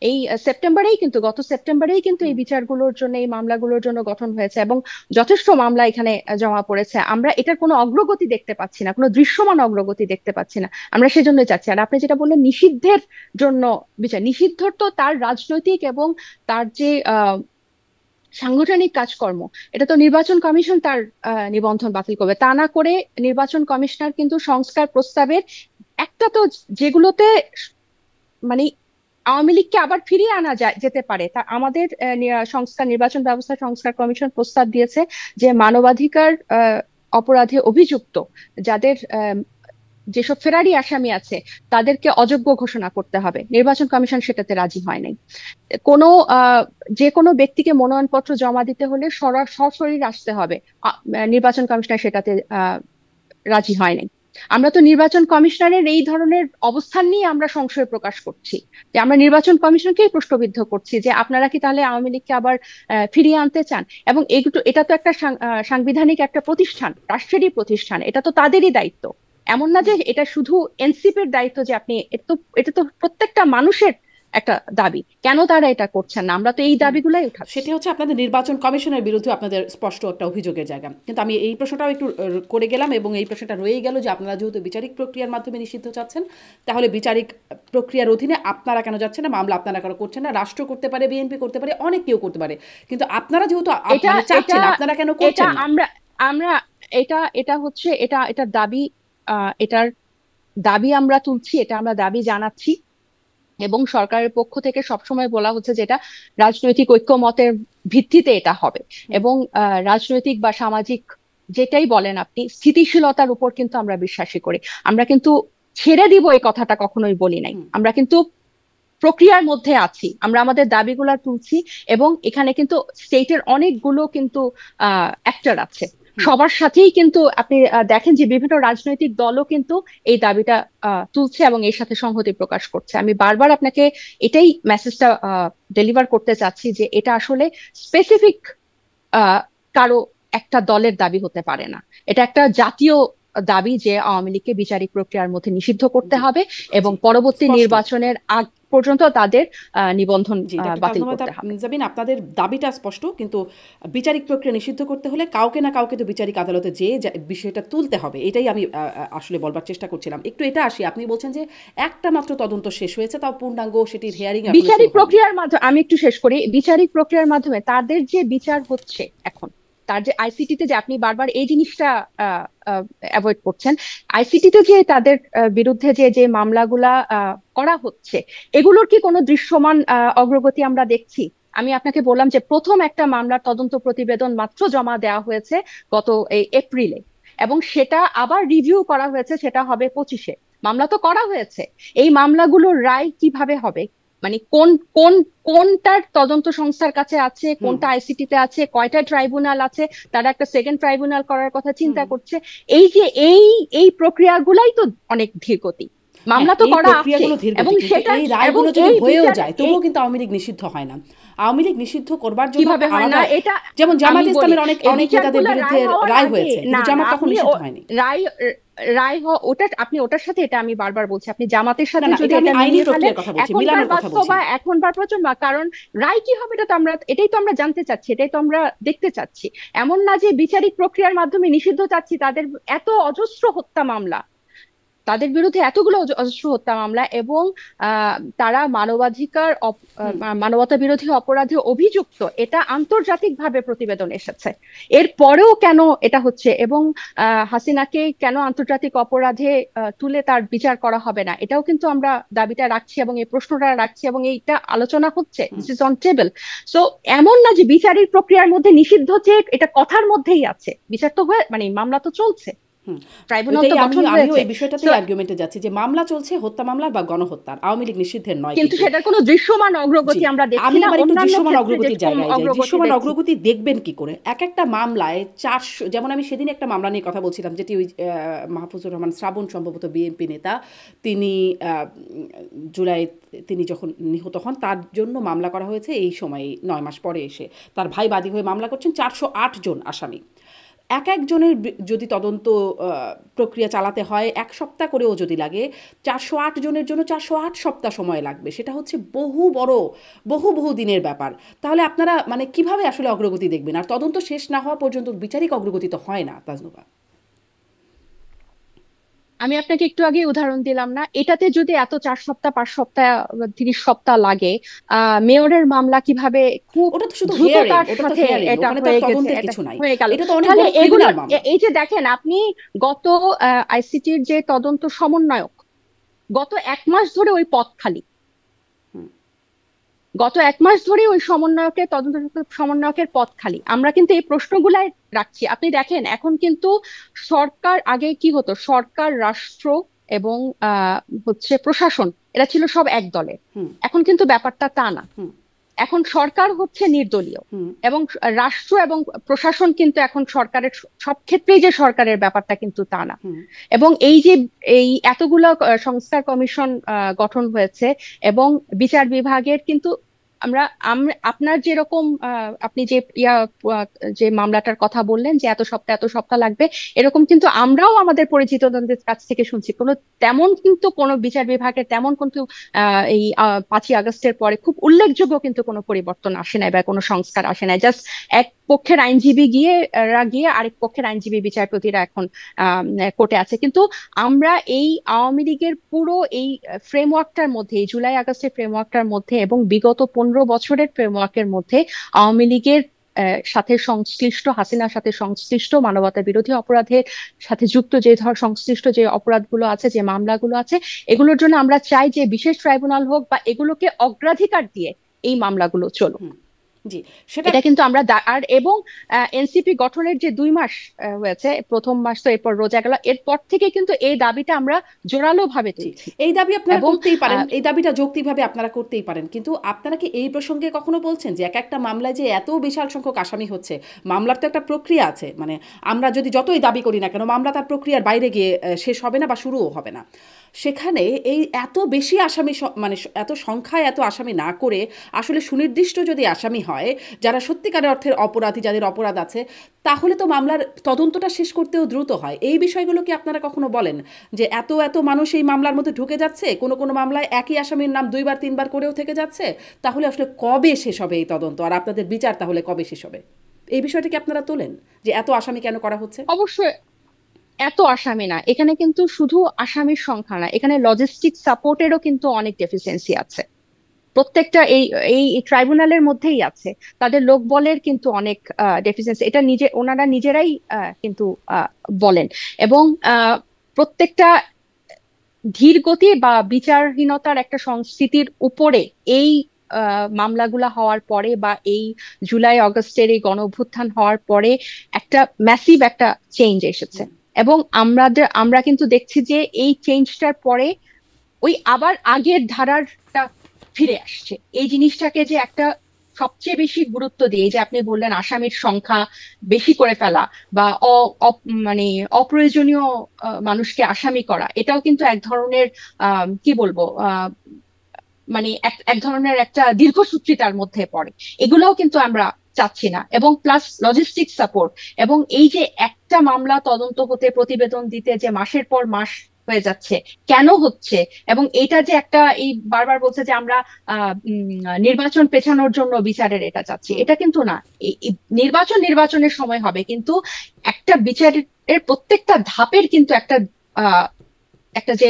S2: এই সেপ্টেম্বরেই, কিন্তু গত সেপ্টেম্বরেই কিন্তু এই বিচারগুলোর জন্য, এই মামলাগুলোর জন্য গঠন হয়েছে, এবং যথেষ্ট মামলা এখানে জমা পড়েছে। আমরা এটার কোনো অগ্রগতি দেখতে পাচ্ছি না, কোনো দৃশ্যমান অগ্রগতি দেখতে পাচ্ছি না। আমরা সেজন্য চাচ্ছি। আর আপনি যেটা বললেন নিষিদ্ধের জন্য বিচার, নিষিদ্ধ তো তার রাজনৈতিক এবং তার যে সাংগঠনিক কাজকর্ম, এটা তো নির্বাচন কমিশন তার নিবন্ধন বাতিল করবে। তা না করে নির্বাচন কমিশনার কিন্তু সংস্কার প্রস্তাবের একটা তো, যেগুলোতে মানে আওয়ামী লীগকে আবার ফিরিয়ে আনা যেতে পারে, তা আমাদের সংস্কার, নির্বাচন ব্যবস্থা সংস্কার কমিশন প্রস্তাব দিয়েছে যে মানবাধিকার অপরাধে অভিযুক্ত যাদের যেসব ফেরারি আসামি আছে তাদেরকে অযোগ্য ঘোষণা করতে হবে। নির্বাচন কমিশন সেটাতে রাজি হয় নাই। কোনো যে কোনো ব্যক্তিকে মনোনয়নপত্র জমা দিতে হলে সশরীর আসতে হবে, নির্বাচন কমিশনার সেটাতে রাজি হয় নাই। আমরা তো নির্বাচন কমিশনারের এই ধরনের অবস্থান নিয়ে আমরা সংশয় প্রকাশ করছি, যে আমরা নির্বাচন কমিশনকেই প্রশ্নবিদ্ধ করছি যে আপনারা কি তাহলে আওয়ামী লীগকে আবার ফিরিয়ে আনতে চান? এবং এটা তো একটা সাংবিধানিক একটা প্রতিষ্ঠান, রাষ্ট্রেরই প্রতিষ্ঠান, এটা তো তাদেরই দায়িত্ব। এমন না যে এটা শুধু এনসিপির দায়িত্ব যে আপনি, এটা তো প্রত্যেকটা মানুষের একটা দাবি। কেন তারা এটা করছেন না? আমরা তো এই দাবিগুলাই উঠাচ্ছি।
S1: সেটি হচ্ছে আপনাদের নির্বাচন কমিশনের বিরুদ্ধে আপনাদের স্পষ্ট একটা অভিযোগের জায়গা। কিন্তু আমি এই প্রশ্নটাও একটু করে গেলাম এবং এই প্রশ্নটা রয়েই গেল যে আপনারা যেহেতু বিচারিক প্রক্রিয়ার মাধ্যমে নিষিদ্ধ চাচ্ছেন, তাহলে বিচারিক প্রক্রিয়ার অধীনে আপনারা কেন যাচ্ছেন না? মামলা আপনারা কেন করছেন না? রাষ্ট্র করতে পারে, বিএনপি করতে পারে, অনেক কেউ করতে পারে, কিন্তু আপনারা যেহেতু
S2: এটা
S1: মানে
S2: এটা
S1: চাচ্ছেন, আপনারা কেন
S2: এটা
S1: করছেন না?
S2: আমরা আমরা এটা এটা হচ্ছে এটার দাবি, এটার দাবি আমরা তুলছি, এটা আমরা দাবি জানাচ্ছি। এবং সরকারের পক্ষ থেকে সবসময় বলা হচ্ছে যে এটা রাজনৈতিক ঐক্যমতের ভিত্তিতে এটা হবে, এবং রাজনৈতিক বা সামাজিক যেটাই বলেন আপনি, স্থিতিশীলতার উপর কিন্তু আমরা বিশ্বাসী করি। আমরা কিন্তু ছেড়ে দিব এই কথাটা কখনোই বলি নাই। আমরা কিন্তু প্রক্রিয়ার মধ্যে আছি, আমরা আমাদের দাবিগুলা তুলছি, এবং এখানে কিন্তু স্টেটের অনেকগুলো কিন্তু অ্যাক্টর আছে, সবার সাথেই কিন্তু আপনি দেখেন যে বিভিন্ন রাজনৈতিক দলও কিন্তু এই দাবিটা তুলছে এবং এর সাথে সংহতি প্রকাশ করছে। আমি বারবার আপনাকে এটাই মেসেজটা ডেলিভার করতে চাচ্ছি যে এটা আসলে স্পেসিফিক কারো একটা দলের দাবি হতে পারে না, এটা একটা জাতীয় দাবি যে আওয়ামী লীগকে বিচারিক প্রক্রিয়ার মধ্যে নিষিদ্ধ করতে হবে এবং পরবর্তী নির্বাচনের আগ পর্যন্ত তাদের নিবন্ধন বাতিল করতে হবে।
S1: জামিন, আপনাদের দাবিটা স্পষ্ট, কিন্তু বিচারিক প্রক্রিয়া নিষিদ্ধ করতে হলে কাউকে না কাউকে তো বিচারিক আদালতে যে বিষয়টা তুলতে হবে, এটাই আমি আসলে বলবার চেষ্টা করছিলাম। একটু এটা আসি, আপনি বলছেন যে একটা মাত্র তদন্ত শেষ হয়েছে, তাও পূর্ণাঙ্গ সেটির হিয়ারিং
S2: বিচারিক প্রক্রিয়ার মাধ্যমে, আমি একটু শেষ করি, বিচারিক প্রক্রিয়ার মাধ্যমে তাদের যে বিচার হচ্ছে এখন, তার যে আইসিটিতে, যে আপনি বারবার এই জিনিসটা অ্যাভয়েড করছেন, আইসিটিতে যে তাদের বিরুদ্ধে যে যে মামলাগুলা করা হচ্ছে, এগুলোর কি কোনো দৃশ্যমান অগ্রগতি আমরা দেখছি? আমি আপনাকে বললাম যে প্রথম একটা মামলার তদন্ত প্রতিবেদন মাত্র জমা দেওয়া হয়েছে গত এই এপ্রিলে, এবং সেটা আবার রিভিউ করা হয়েছে, সেটা হবে 25-এ। মামলা তো করা হয়েছে, এই মামলাগুলোর রায় কিভাবে হবে, মানে কোন কোন কোনটার তদন্ত সংস্থার কাছে আছে, কোনটা আইসিটিতে আছে, কয়টা ট্রাইব্যুনাল আছে, তারা একটা সেকেন্ড ট্রাইব্যুনাল করার কথা চিন্তা করছে। এই যে এই প্রক্রিয়াগুলাই তো অনেক ধীরগতি, মামলা তো করা আছে, এবং সেটা
S1: এই রায়গুলো যদি হয়েও যায় তবুও কিন্তু আওয়ামী লীগ নিষিদ্ধ হয় না। আওয়ামী লীগ নিষিদ্ধ করবার জন্য
S2: এটা
S1: যেমন জামাত ইসলামের অনেক নেতাদের বিরুদ্ধে রায় হয়েছে, কিন্তু জামাত তখন নিষিদ্ধ হয়নি।
S2: রায় ওটা আপনি ওটার সাথে, এটা আমি বারবার বলছি, আপনি জামাতের সাথে যদি এখনকার প্রজন্ম, কারণ রায় কি হবে এটা তো আমরা, এটাই তো আমরা জানতে চাচ্ছি, এটাই তো আমরা দেখতে চাচ্ছি। এমন না যে বিচারিক প্রক্রিয়ার মাধ্যমে নিষিদ্ধ চাচ্ছি, তাদের এত অজস্র হত্যা মামলা, তাদের বিরুদ্ধে এতগুলো অজস্র হত্যা মামলা, এবং তারা মানবতা বিরোধী অপরাধে অভিযুক্ত, এটা আন্তর্জাতিকভাবে প্রতিবেদন এসেছে। এরপরেও কেন এটা হচ্ছে, এবং হাসিনাকে কেন আন্তর্জাতিক অপরাধে তুলে তার বিচার করা হবে না, এটাও কিন্তু আমরা দাবিটা রাখছি এবং এই প্রশ্নটা রাখছি, এবং এইটা আলোচনা হচ্ছে, this is on table. So এমন না যে বিচারিক প্রক্রিয়ার মধ্যে নিষিদ্ধ, যে এটা কথার মধ্যেই আছে, বিচার তো হয়ে, মানে মামলা তো চলছে,
S1: মামলা চলছে, হত্যা মামলার বা গণহত্যার, আওয়ামী লীগ নিষিদ্ধের নয়,
S2: কিন্তু সেটার কোনো দৃশ্যমান অগ্রগতি আমরা দেখছি না।
S1: দৃশ্যমান অগ্রগতির জায়গায় যাই, দৃশ্যমান অগ্রগতি দেখবেন কি করে? এক একটা মামলায় 400, যেমন আমি সেদিন একটা মামলা নিয়ে কথা বলছিলাম, যেটি ওই মাহফুজুর রহমান শ্রাবণ, সম্ভবত বিএনপি নেতা, তিনি জুলাই তিনি যখন নিহত হন তার জন্য মামলা করা হয়েছে, এই সময় 9 মাস পরে এসে তার ভাই বাদী হয়ে মামলা করছেন, 408 জন আসামি। এক একজনের যদি তদন্ত প্রক্রিয়া চালাতে হয় 1 সপ্তাহ করেও যদি লাগে, 408 জনের জন্য 408 সপ্তাহ সময় লাগবে। সেটা হচ্ছে বহু বড়, বহু দিনের ব্যাপার। তাহলে আপনারা মানে কিভাবে আসলে অগ্রগতি দেখবেন? আর তদন্ত শেষ না হওয়া পর্যন্ত বিচারিক অগ্রগতি তো হয় না। তাজনুবা,
S2: আমি আপনাকে একটু আগে উদাহরণ দিলাম না, এটাতে যদি এত 4 সপ্তাহ 5 সপ্তাহ 30 সপ্তাহ লাগে, মেয়রের মামলা কিভাবে খুব দ্রুততার সাথে এটা হয়ে গেছে, এটা হয়ে গেল। তাহলে এগুলো, এই যে দেখেন আপনি, গত আইসিটির যে তদন্ত সমন্বয়ক, গত 1 মাস ধরে ওই পদ খালি, গত 1 মাস ধরে ওই সমন্বয়কের পদ খালি। আমরা কিন্তু এই প্রশ্নগুলাই রাখছি। আপনি দেখেন এখন কিন্তু সরকার, আগে কি হতো, সরকার, রাষ্ট্র এবং হচ্ছে প্রশাসন, এরা ছিল সব এক দলে। এখন কিন্তু ব্যাপারটা তা না, এখন সরকার হচ্ছে নির্দলীয়, এবং রাষ্ট্র এবং প্রশাসন কিন্তু এখন সরকারের সব ক্ষেত্রেই যে সরকারের ব্যাপারটা কিন্তু তা না। এবং এই যে এই এতগুলো সংস্কার কমিশন গঠন হয়েছে, এবং বিচার বিভাগের কিন্তু আমরা আপনার যেরকম আপনি যে মামলাটার কথা বললেন যে এত সপ্তাহ লাগবে, এরকম কিন্তু আমরাও আমাদের পরিচিতদের কাছ থেকে শুনছি, তেমন কিন্তু কোনো বিচার বিভাগের তেমন কিন্তু এই 5ই আগস্টের পরে খুব উল্লেখযোগ্য কিন্তু কোনো পরিবর্তন আসে নাই বা কোনো সংস্কার আসে নাই। জাস্ট এক পক্ষের আইনজীবী গিয়ে আরেক পক্ষের আইনজীবী বিচারপতিরা এখন কোর্টে আছে। কিন্তু আমরা এই আওয়ামী লীগের পুরো এই ফ্রেমওয়ার্কটার মধ্যে, এই জুলাই আগস্টের ফ্রেমওয়ার্কটার মধ্যে এবং বিগত 15 বছরের ফ্রেমওয়ার্কের মধ্যে আওয়ামী লীগের সাথে সংশ্লিষ্ট, হাসিনার সাথে সংশ্লিষ্ট, মানবতা বিরোধী অপরাধের সাথে যুক্ত যে সংশ্লিষ্ট যে অপরাধগুলো আছে, যে মামলাগুলো আছে, এগুলোর জন্য আমরা চাই যে বিশেষ ট্রাইব্যুনাল হোক বা এগুলোকে অগ্রাধিকার দিয়ে এই মামলাগুলো চলুক।
S1: জি, সেটা
S2: এটা কিন্তু আমরা আর এবং এনসিপি গঠনের যে 2 মাস হয়েছে, প্রথম মাস তো এরপর রোজা গেল, এরপর থেকে কিন্তু এই দাবিটা আমরা জোরালো ভাবে
S1: জি,
S2: তুলছি।
S1: এই দাবি আপনারা
S2: এবং
S1: করতেই পারেন, এই দাবিটা যৌক্তিকভাবে আপনারা করতেই পারেন, কিন্তু আপনারা কি এই প্রসঙ্গে কখনো বলছেন যে এক একটা মামলায় যে এত বিশাল সংখ্যক আসামি হচ্ছে, মামলার তো একটা প্রক্রিয়া আছে, মানে আমরা যদি যতই দাবি করি না কেন মামলা তার প্রক্রিয়ার বাইরে গিয়ে শেষ হবে না বা শুরুও হবে না, সেখানে এই এত বেশি আসামি মানে এত সংখ্যায় এত আসামি না করে আসলে সুনির্দিষ্ট যদি আসামি হয় যারা সত্যিকারের অর্থের অপরাধী, যাদের অপরাধ আছে, তাহলে তো মামলার তদন্তটা শেষ করতেও দ্রুত হয়। এই বিষয়গুলো কি আপনারা কখনো বলেন যে এত এত মানুষ এই মামলার মধ্যে ঢুকে যাচ্ছে, কোনো কোনো মামলায় একই আসামির নাম 2বার 3বার করেও থেকে যাচ্ছে, তাহলে আসলে কবে শেষ হবে এই তদন্ত, আর আপনাদের বিচার তাহলে কবে শেষ হবে? এই বিষয়টা কি আপনারা তোলেন যে এত আসামি কেন করা হচ্ছে?
S2: অবশ্যই এত আসামি না, এখানে কিন্তু শুধু আসামির সংখ্যা না, এখানে লজিস্টিক সাপোর্টেরও কিন্তু অনেক ডেফিসিয়েন্সি আছে। প্রত্যেকটা এই এই ট্রাইব্যুনালের মধ্যেই আছে, তাদের লোকবলের কিন্তু অনেক ডেফিসিয়েন্সি, এটা ওনারা নিজেরাই কিন্তু বলেন। এবং প্রত্যেকটা ধীর গতি বা বিচারহীনতার একটা সংস্কৃতির উপরে এই মামলাগুলা হওয়ার পরে বা এই জুলাই অগস্টের এই গণ অভ্যুত্থান হওয়ার পরে একটা ম্যাসিভ একটা চেঞ্জ এসেছে। এবং আমরা কিন্তু দেখছি যে এই চেঞ্জটার পরে ওই আবার আগের ধারাটা ফিরে আসছে। এই জিনিসটাকে যে একটা সবচেয়ে বেশি গুরুত্ব দিয়ে, যে আপনি বললেন আসামির সংখ্যা বেশি করে ফেলা বা মানে অপ্রয়োজনীয় মানুষকে আসামি করা, এটাও কিন্তু এক ধরনের কি বলবো মানে এক ধরনের একটা দীর্ঘসূত্রিতার মধ্যে পড়ে। এগুলোও কিন্তু আমরা চাচ্ছি না। এবং প্লাস লজিস্টিক সাপোর্ট, এবং এই যে একটা মামলা তদন্ত হতে প্রতিবেদন দিতে যে মাসের পর মাস হয়ে যাচ্ছে, কেন হচ্ছে? এবং এটা যে একটা এই বারবার বলছে যে আমরা নির্বাচন পেছানোর জন্য বিচারের এটা চাচ্ছি, এটা কিন্তু না। নির্বাচনের সময় হবে, কিন্তু একটা বিচারের প্রত্যেকটা ধাপের কিন্তু একটা যে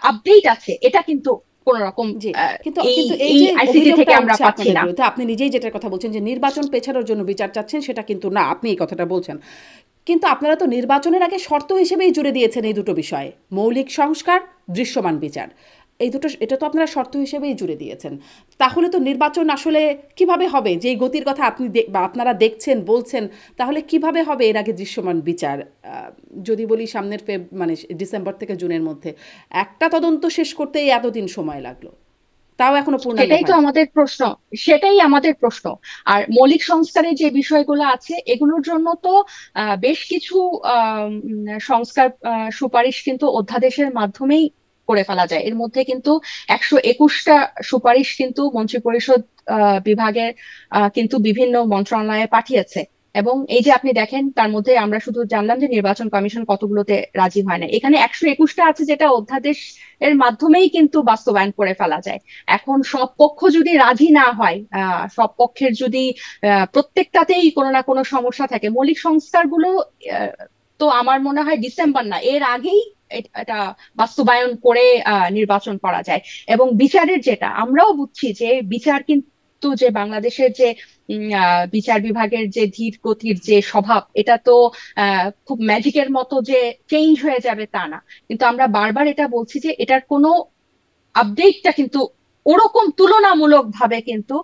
S2: আপডেট আছে, এটা কিন্তু কোন রকম
S1: জি, কিন্তু
S2: এই
S1: কিন্তু এই
S2: এই
S1: যে
S2: আইসিটি
S1: অভিযোগটা
S2: থেকে আমরা
S1: উঠছে
S2: পাচ্ছি
S1: আপনাদের
S2: না।
S1: বিরুদ্ধে, আপনি নিজেই যেটার কথা বলছেন যে নির্বাচন পেছানোর জন্য বিচার চাচ্ছেন, সেটা কিন্তু না, আপনি এই কথাটা বলছেন। কিন্তু আপনারা তো নির্বাচনের আগে শর্ত হিসেবেই জুড়ে দিয়েছেন এই দুটো বিষয়ে, মৌলিক সংস্কার, দৃশ্যমান বিচার, এই দুটো, এটা তো আপনারা শর্ত হিসেবেই জুড়ে দিয়েছেন। তাহলে তো নির্বাচন আসলে কিভাবে হবে, যে গতির কথা আপনি বা আপনারা দেখছেন বলছেন, তাহলে কিভাবে হবে এর আগে দৃশ্যমান বিচার? যদি বলি সামনের মানে ডিসেম্বর থেকে জুনের মধ্যে একটা তদন্ত শেষ করতেই এতদিন সময় লাগলো, তাও এখনো পূর্ণাঙ্গ
S2: সেটাই তো
S1: হয়নি।
S2: আমাদের প্রশ্ন, সেটাই আমাদের প্রশ্ন। আর মৌলিক সংস্কারের যে বিষয়গুলো আছে এগুলোর জন্য তো বেশ কিছু সংস্কার সুপারিশ কিন্তু অধ্যাদেশের মাধ্যমেই করে ফেলা যায়। এর মধ্যে কিন্তু 121টা সুপারিশ কিন্তু মন্ত্রিপরিষদ বিভাগের কিন্তু বিভিন্ন মন্ত্রণালয়ে পাঠিয়েছে। এবং এই যে আপনি দেখেন, তার মধ্যে আমরা শুধু জানলাম যে নির্বাচন কমিশন কতগুলোতে রাজি হয় না, এখানে 121টা আছে যেটা অধ্যাদেশ এর মাধ্যমেই কিন্তু বাস্তবায়ন করে ফেলা যায়। এখন সব পক্ষ যদি রাজি না হয়, সব পক্ষের যদি প্রত্যেকটাতেই কোনো না কোনো সমস্যা থাকে, মৌলিক সংস্কারগুলো আহ, তো আমার মনে হয় ডিসেম্বর না, এর আগেই এটা বাস্তবায়ন করে নির্বাচন করা যায়। এবং বিচারের যেটা আমরাও বুঝছি যে বিচার কিন্তু যে বাংলাদেশের যে বিচার বিভাগের যে ধীর গতির যে স্বভাব, এটা তো খুব ম্যাজিকের মতো যে চেঞ্জ হয়ে যাবে তা না। কিন্তু আমরা বারবার এটা বলছি যে এটার কোনো আপডেটটা কিন্তু ওরকম তুলনামূলক ভাবে কিন্তু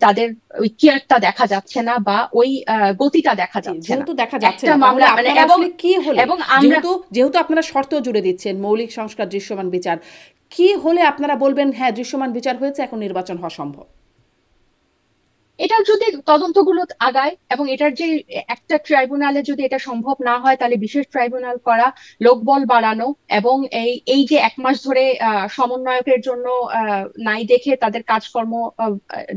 S2: তাদের ওই কেয়ারটা দেখা যাচ্ছে না, বা ওই গতিটা দেখা
S1: জি,
S2: যাচ্ছে না।
S1: যেহেতু দেখা যাচ্ছে
S2: একটা
S1: না, তাহলে
S2: মামলা মানে
S1: আপনারা
S2: এবং
S1: আসলে কি হলে,
S2: এবং আমরা
S1: যেহেতু যেহেতু আপনারা শর্ত জুড়ে দিচ্ছেন মৌলিক সংস্কার, দৃশ্যমান বিচার, কি হলে আপনারা বলবেন হ্যাঁ দৃশ্যমান বিচার হয়েছে, এখন নির্বাচন হওয়া সম্ভব?
S2: এটার যদি তদন্তগুলো আগায়, এবং এটার যে একটা ট্রাইব্যুনালে যদি এটা সম্ভব না হয়, তাহলে বিশেষ ট্রাইব্যুনাল করা, লোকবল বাড়ানো, এবং এই এই যে 1 মাস ধরে সমন্বয়কের জন্য নাই দেখে তাদের কাজকর্ম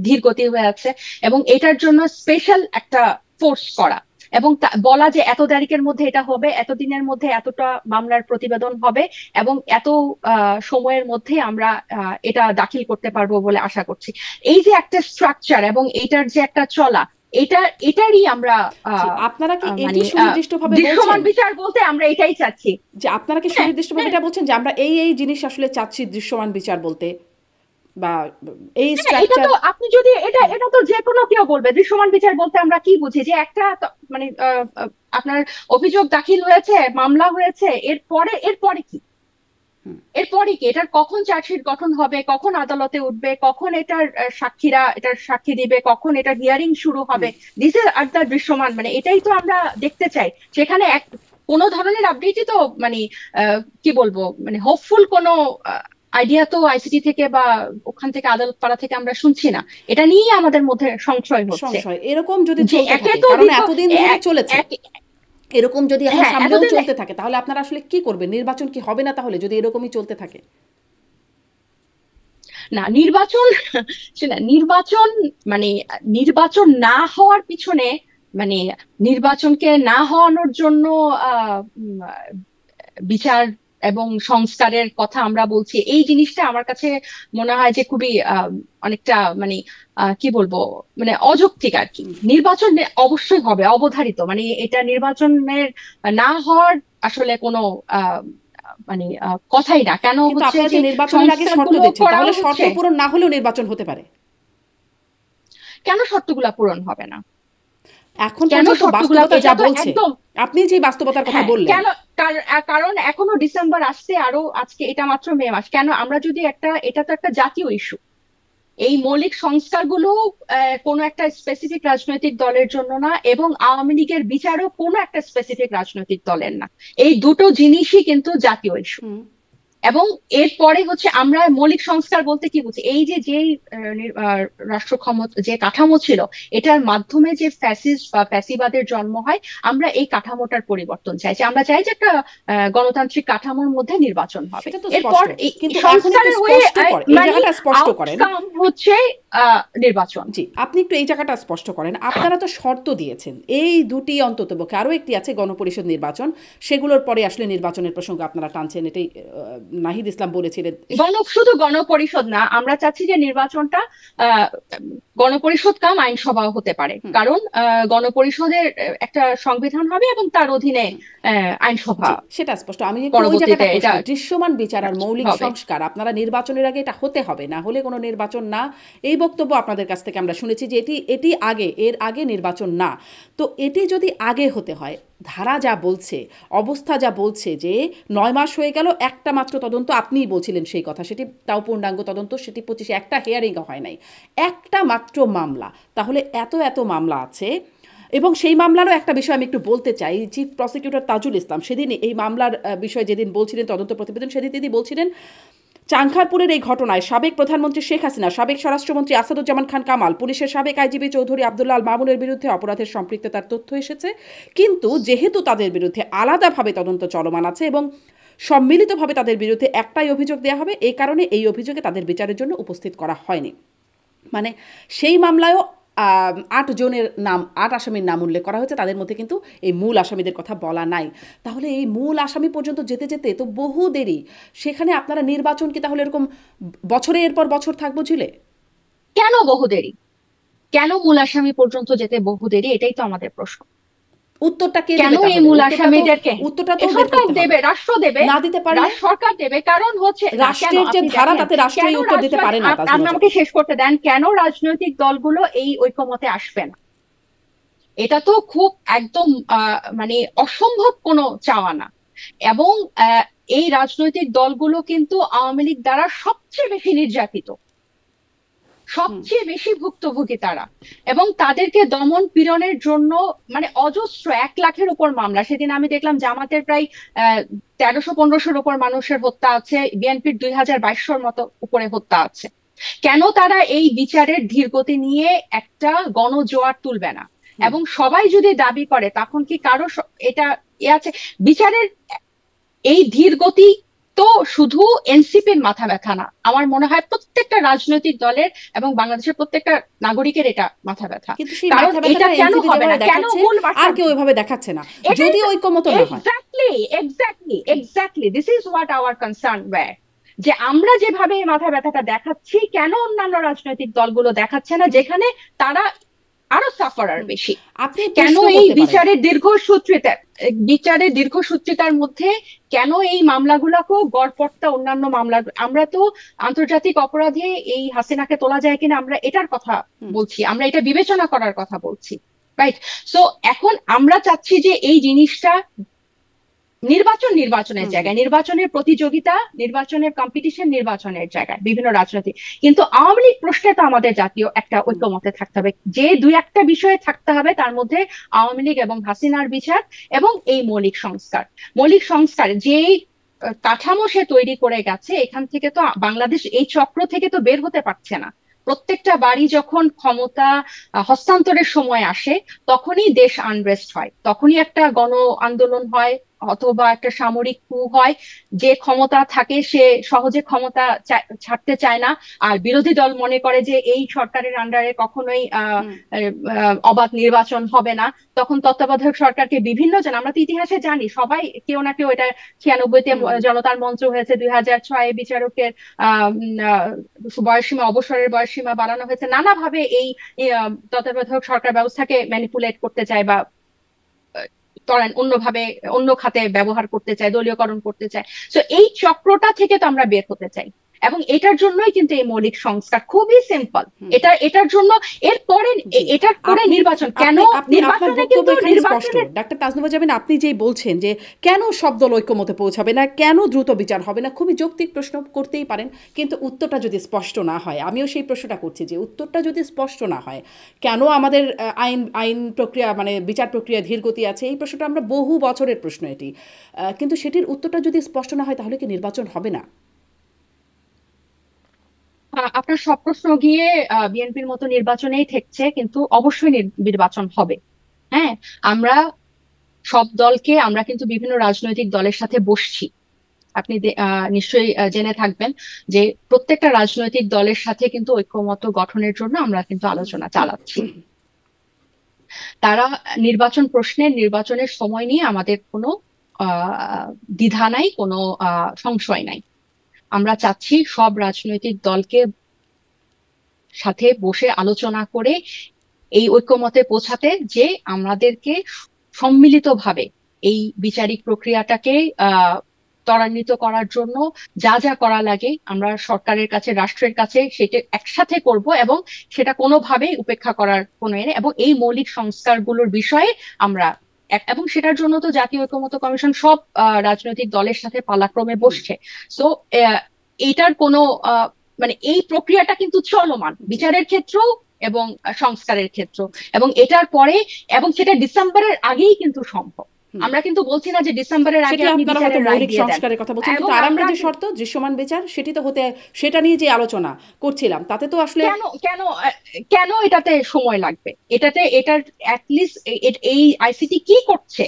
S2: ধীর গতি হয়ে আছে, এবং এটার জন্য স্পেশাল একটা ফোর্স করা, এবং বলা যে এত তারিখের মধ্যে এটা হবে, এত দিনের মধ্যে এতটা মামলার প্রতিবেদন হবে, এবং এত সময়ের মধ্যে আমরা এটা দাখিল করতে পারবো বলে আশা করছি। এই যে একটা স্ট্রাকচার এবং এটার যে একটা চলা, এটারই আমরা
S1: জি, আপনারা কি এটি
S2: মানে
S1: সুনির্দিষ্টভাবে
S2: দৃশ্যমান
S1: বলছেন
S2: বিচার বলতে আমরা এটাই চাচ্ছি।
S1: যে আপনারা কি
S2: হ্যাঁ,
S1: সুনির্দিষ্টভাবে
S2: হ্যাঁ,
S1: এটা বলছেন যে আমরা এই এই জিনিস আসলে চাচ্ছি দৃশ্যমান বিচার বলতে, বা এই
S2: হ্যাঁ, এটা
S1: স্ট্রাকচার?
S2: তো আপনি যদি এটা এটা তো যে কোনো কেউ বলবে। দৃশ্যমান বিচার বলতে আমরা কি বুঝি, যে একটা মানে আপনার অভিযোগ দাখিল হয়েছে, মামলা হয়েছে, এরপরে এরপরে কি? এরপরে কি এটার কখন চার্জশিট গঠন হবে, কখন আদালতে উঠবে, কখন এটার সাক্ষীরা এটার সাক্ষী দিবে, কখন এটা হিয়ারিং শুরু
S1: হুম।
S2: হবে, দিস ইজ আর দ্য দৃশ্যমান, মানে এটাই তো আমরা দেখতে চাই। সেখানে কোনো ধরনের আপডেটই তো মানে কি বলবো, মানে হোপফুল কোনো আইডিয়া তো আইসিটি থেকে বা ওখান থেকে আদালত পাড়া থেকে আমরা শুনছি না। এটা নিয়েই আমাদের মধ্যে সংশয় হচ্ছে
S1: সংশয় এরকম যদি
S2: যে
S1: চলতে
S2: একে
S1: থাকে,
S2: তো
S1: কারণ
S2: দীর্ঘ
S1: এতদিন ধরে
S2: এক
S1: চলেছে,
S2: এক
S1: এরকম যদি এখন
S2: হ্যাঁ
S1: সামনেও
S2: এতদিন।
S1: চলতে থাকে তাহলে আপনারা আসলে কি করবেন? নির্বাচন কি হবে না তাহলে, যদি এরকমই চলতে থাকে?
S2: না নির্বাচন না নির্বাচন মানে নির্বাচন না হওয়ার পিছনে, মানে নির্বাচনকে না হওয়ানোর জন্য বিচার এবং সংস্কারের কথা আমরা বলছি, এই জিনিসটা আমার কাছে মনে হয় যে খুবই অনেকটা মানে কি বলবো, মানে অযৌক্তিক আর কি। নির্বাচন অবশ্যই হবে, অবধারিত, মানে এটা নির্বাচনের না হওয়ার আসলে কোনো আহ মানে কথাই না। কেন
S1: কিন্তু
S2: হচ্ছে
S1: আপনারা যে
S2: যে
S1: নির্বাচনের আগে শর্ত
S2: সংস্কারগুলো
S1: দিচ্ছেন,
S2: করা
S1: তাহলে শর্ত
S2: হচ্ছে,
S1: পূরণ না হলেও নির্বাচন হতে পারে।
S2: কেন শর্তগুলা পূরণ হবে না?
S1: এখন
S2: কেন
S1: পর্যন্ত
S2: শর্তগুলা,
S1: বাস্তবতা
S2: এটা
S1: যা
S2: তো
S1: বলছে,
S2: একদম
S1: আপনি যে বাস্তবতার কথা
S2: হ্যাঁ
S1: বললেন।
S2: কেন, কারণ এখনো ডিসেম্বর আসছে, আরো আজকে এটা মাত্র মে মাস। কেন আমরা যদি একটা, এটা তো একটা জাতীয় ইস্যু, এই মৌলিক সংস্কারগুলো কোনো একটা স্পেসিফিক রাজনৈতিক দলের জন্য না, এবং আওয়ামী লীগের বিচারও কোনো একটা স্পেসিফিক রাজনৈতিক দলের না। এই দুটো জিনিসই কিন্তু জাতীয় ইস্যু।
S1: হুম।
S2: এবং এরপরে হচ্ছে আমরা মৌলিক সংস্কার বলতে কি বুঝি, এই যে যে রাষ্ট্র ক্ষমতা যে কাঠামো ছিল, এটার মাধ্যমে যে ফ্যাসিস্ট বা ফ্যাসিবাদের জন্ম হয়, আমরা এই কাঠামোটার পরিবর্তন চাই, যে আমরা চাই যে একটা গণতান্ত্রিক কাঠামোর মধ্যে নির্বাচন হবে।
S1: সেটা তো
S2: এরপর
S1: স্পষ্ট,
S2: এই
S1: কিন্তু এখন একটু
S2: সংস্কারের হয়ে
S1: স্পষ্ট করেন, এই
S2: মানে
S1: জায়গাটা স্পষ্ট করেন।
S2: আউটকাম হচ্ছে নির্বাচন।
S1: জি, আপনি একটু এই জায়গাটা স্পষ্ট করেন। আপনারা তো শর্ত দিয়েছেন, এই দুটি অন্ততপক্ষে, আরও একটি আছে গণপরিষদ নির্বাচন, সেগুলোর পরে আসলে নির্বাচনের প্রসঙ্গ আপনারা টানছেন, এটাই নাহিদ ইসলাম বলেছিলেন।
S2: শুধু গণপরিষদ না, আমরা চাচ্ছি যে নির্বাচনটা আহ গণপরিষদ কাম আইনসভা হতে পারে,
S1: হুম।
S2: কারণ গণপরিষদের একটা সংবিধান হবে এবং তার অধীনে আইনসভা
S1: জি, সেটা স্পষ্ট। আমি একটু ওই
S2: পরবর্তীতে
S1: জায়গাটা
S2: এটা
S1: প্রশ্ন, দৃশ্যমান বিচার আর মৌলিক
S2: হবে।
S1: সংস্কার আপনারা নির্বাচনের আগে এটা হতে হবে, না হলে কোনো নির্বাচন না, এই বক্তব্য আপনাদের কাছ থেকে আমরা শুনেছি যে এটি এটি আগে, এর আগে নির্বাচন না। তো এটি যদি আগে হতে হয়, ধারা যা বলছে, অবস্থা যা বলছে যে 9 মাস হয়ে গেল, একটা মাত্র তদন্ত, আপনিই বলছিলেন সেই কথা, সেটি তাও পূর্ণাঙ্গ তদন্ত, সেটি 25-এ একটা হিয়ারিংও হয় নাই, একটা মাত্র মামলা, তাহলে এত এত মামলা আছে। এবং সেই মামলারও একটা বিষয় আমি একটু বলতে চাই, চিফ প্রসিকিউটর তাজুল ইসলাম সেদিন এই মামলার বিষয়ে যেদিন বলছিলেন, তদন্ত প্রতিবেদন, সেদিন তিনি বলছিলেন চাংখারপুরের এই ঘটনায় সাবেক প্রধানমন্ত্রী শেখ হাসিনা, সাবেক স্বরাষ্ট্রমন্ত্রী আসাদুজ্জামান খান কামাল, পুলিশের সাবেক আইজিপি চৌধুরী আব্দুল্লাহ আল মামুনের বিরুদ্ধে অপরাধের সম্পৃক্ততার তথ্য এসেছে, কিন্তু যেহেতু তাদের বিরুদ্ধে আলাদাভাবে তদন্ত চলমান আছে এবং সম্মিলিতভাবে তাদের বিরুদ্ধে একটাই অভিযোগ দেওয়া হবে, এই কারণে এই অভিযোগে তাদের বিচারের জন্য উপস্থিত করা হয়নি। মানে সেই মামলায়ও 8 জনের নাম, 8 আসামির নাম উল্লেখ করা হয়েছে, তাদের মধ্যে কিন্তু এই মূল আসামিদের কথা বলা নাই। তাহলে এই মূল আসামি পর্যন্ত যেতে যেতে তো বহু দেরি, সেখানে আপনারা নির্বাচন কি তাহলে এরকম বছরে এরপর বছর থাকবো ঝুলে?
S2: কেন বহু দেরি? কেন মূল আসামি পর্যন্ত যেতে বহু দেরি? এটাই তো আমাদের প্রশ্ন।
S1: উত্তরটা কে
S2: কেন
S1: দেবে
S2: এই
S1: তাহলে?
S2: মূল
S1: উত্তরটা তো,
S2: আসামিদেরকে
S1: উত্তরটা তো বের
S2: সরকার
S1: করতে হবে।
S2: দেবে, রাষ্ট্র দেবে,
S1: না দিতে পারলে
S2: সরকার দেবে। কারণ হচ্ছে না, কেন
S1: রাষ্ট্রের যে
S2: আপনি
S1: ধারা,
S2: দেখেন,
S1: তাতে রাষ্ট্রই
S2: কেন
S1: উত্তর দিতে পারে না। তাজমুল
S2: আপনি
S1: হোসেন,
S2: আমাকে শেষ করতে দেন, কেন রাজনৈতিক দলগুলো এই ঐকমতে আসবে না? এটা তো খুব একদম মানে অসম্ভব কোনো চাওয়া না। এবং এই রাজনৈতিক দলগুলো কিন্তু আওয়ামী লীগ দ্বারা সবচেয়ে বেশি নির্যাতিত, সবচেয়ে বেশি ভুক্তভোগী তারা। এবং তাদেরকে দমন পীড়নের জন্য মানে অজস্র 1 লাখের উপর মামলা। সেদিন আমি দেখলাম জামাতের প্রায় 1300-1500-র উপর মানুষের হত্যা আছে, বিএনপির 2200-র মতো উপরে হত্যা আছে। কেন তারা এই বিচারের ধীরগতি নিয়ে একটা গণজোয়ার তুলবে না? এবং সবাই যদি দাবি করে, তখন কি কারো এটা আছে? বিচারের এই ধীর গতি তো শুধু এনসিপির মাথা ব্যথা না, আমার মনে হয় প্রত্যেকটা রাজনৈতিক দলের এবং বাংলাদেশের প্রত্যেকটা নাগরিকের এটা মাথা ব্যথা।
S1: কিন্তু সেই
S2: কারণ
S1: মাথা
S2: এটা
S1: ব্যথাটা
S2: কেন
S1: এনসিপি
S2: হবে না,
S1: যেভাবে
S2: কেন
S1: দেখাচ্ছে
S2: মূল
S1: আর
S2: বাসা?
S1: কেউ ওইভাবে দেখাচ্ছে না,
S2: এটাই
S1: যদি
S2: তো,
S1: ঐকমত্য না হয়।
S2: Exactly exactly exactly this is what our concern were, যে আমরা যেভাবে এই মাথা ব্যথাটা দেখাচ্ছি, কেন অন্যান্য রাজনৈতিক দলগুলো দেখাচ্ছে না, যেখানে তারা আরো সাফারার বেশি?
S1: আপনি
S2: কেন
S1: প্রশ্ন
S2: এই
S1: করতে পারেন।
S2: বিচারের দীর্ঘসূত্রিতার মধ্যে কেন এই মামলাগুলাকেও গড়পড়তা অন্যান্য মামলা? আমরা তো আন্তর্জাতিক অপরাধে এই হাসিনাকে তোলা যায় কিনা আমরা এটার কথা বলছি, আমরা এটা বিবেচনা করার কথা বলছি, রাইট? সো এখন আমরা চাচ্ছি যে এই জিনিসটা নির্বাচনের জায়গায়, নির্বাচনের প্রতিযোগিতা, নির্বাচনের কম্পিটিশন, নির্বাচনের জায়গায় বিভিন্ন রাজনৈতিক, কিন্তু আওয়ামী লীগ প্রশ্নে তো আমাদের জাতীয় একটা ঐক্যমতে থাকতে হবে, যে দুই একটা বিষয়ে থাকতে হবে, তার মধ্যে আওয়ামী লীগ এবং হাসিনার বিচার এবং এই মৌলিক সংস্কার যেই কাঠামো সে তৈরি করে গেছে, এখান থেকে তো বাংলাদেশ এই চক্র থেকে তো বের হতে পারছে না। প্রত্যেকটা বাড়ি যখন ক্ষমতা হস্তান্তরের সময় আসে, তখনই দেশ আনরেস্ট হয়, তখনই একটা গণ আন্দোলন হয়, অথবা একটা সামরিক কূ হয়। যে ক্ষমতা থাকে সে সহজে ক্ষমতা ছাড়তে চায় না, আর বিরোধী দল মনে করে যে এই সরকারের আন্ডারে কখনোই অবাধ নির্বাচন হবে না। তখন তত্ত্বাবধায়ক সরকারকে বিভিন্ন জন, আমরা তো ইতিহাসে জানি সবাই কেউ না কেউ, এটা 96-তে জনতার মঞ্চ হয়েছে, 2006-এ বিচারকের বয়সসীমা, অবসরের বয়সসীমা বাড়ানো হয়েছে, নানাভাবে এই তত্ত্বাবধায়ক সরকার ব্যবস্থাকে ম্যানিপুলেট করতে চায়, বা ধরেন অন্যভাবে অন্য খাতে ব্যবহার করতে চায়, দলীয়করণ করতে চায়। তো এই চক্রটা থেকে তো আমরা বের হতে চাই, এবং এটার জন্যই কিন্তু এই মৌলিক সংস্কার খুবই সিম্পল। এটার জন্য এরপরে এটার পরে নির্বাচন কেন? নির্বাচনে কিন্তু
S1: ডাক্তার তাজনুভা জামিন, আপনি যেই বলছেন যে কেন সব দল ঐক্যমতে পৌঁছাবে না, কেন দ্রুত বিচার হবে না, খুবই যৌক্তিক প্রশ্ন করতেই পারেন, কিন্তু উত্তরটা যদি স্পষ্ট না হয়, আমিও সেই প্রশ্নটা করছি যে উত্তরটা যদি স্পষ্ট না হয়, কেন আমাদের আইন প্রক্রিয়া মানে বিচার প্রক্রিয়া ধীরগতি আছে, এই প্রশ্নটা আমরা বহু বছরের প্রশ্ন এটি, কিন্তু সেটির উত্তরটা যদি স্পষ্ট না হয়, তাহলে কি নির্বাচন হবে না?
S2: আপনার সব প্রশ্ন গিয়ে বিএনপির মতো নির্বাচনেই ঠেকছে, কিন্তু অবশ্যই নির্বাচন হবে। হ্যাঁ, আমরা সব দলকে, আমরা কিন্তু বিভিন্ন রাজনৈতিক দলের সাথে বসছি। আপনি নিশ্চয়ই জেনে থাকবেন যে প্রত্যেকটা রাজনৈতিক দলের সাথে কিন্তু ঐক্যমত গঠনের জন্য আমরা কিন্তু আলোচনা চালাচ্ছি। তারা নির্বাচনের সময় নিয়ে আমাদের কোনো দ্বিধা নাই, কোনো সংশয় নাই। আমরা চাচ্ছি সব রাজনৈতিক দলকে সাথে বসে আলোচনা করে এই ঐক্যমতে পৌঁছাতে, যে আমাদেরকে সম্মিলিতভাবে এই বিচারিক প্রক্রিয়াটাকে ত্বরান্বিত করার জন্য যা যা করা লাগে আমরা সরকারের কাছে, রাষ্ট্রের কাছে সেটা একসাথে করব, এবং সেটা কোনোভাবেই উপেক্ষা করার কোনো নেই। এবং এই মৌলিক সংস্কারগুলোর বিষয়ে আমরা, এবং সেটার জন্য তো জাতীয় ঐকমত্য কমিশন সব রাজনৈতিক দলের সাথে পালাক্রমে বসছে। সো এইটার কোনো মানে এই প্রক্রিয়াটা কিন্তু চলমান, বিচারের ক্ষেত্রেও এবং সংস্কারের ক্ষেত্র, এবং এটার পরে, এবং সেটা ডিসেম্বরের আগেই কিন্তু সম্ভব। আমরা কিন্তু বলছি না যে ডিসেম্বরের আগে আপনি বিচারের রায় দিয়ে দেন।
S1: সংস্কারের কথা বলছেন, কিন্তু আরেকটা যে শর্ত দৃশ্যমান বিচার, সেটি তো হতে, সেটা নিয়ে যে আলোচনা করছিলাম তাতে তো আসলে
S2: কেন এটাতে সময় লাগবে? এটার অ্যাটলিস্ট এই আইসিটি কি করছে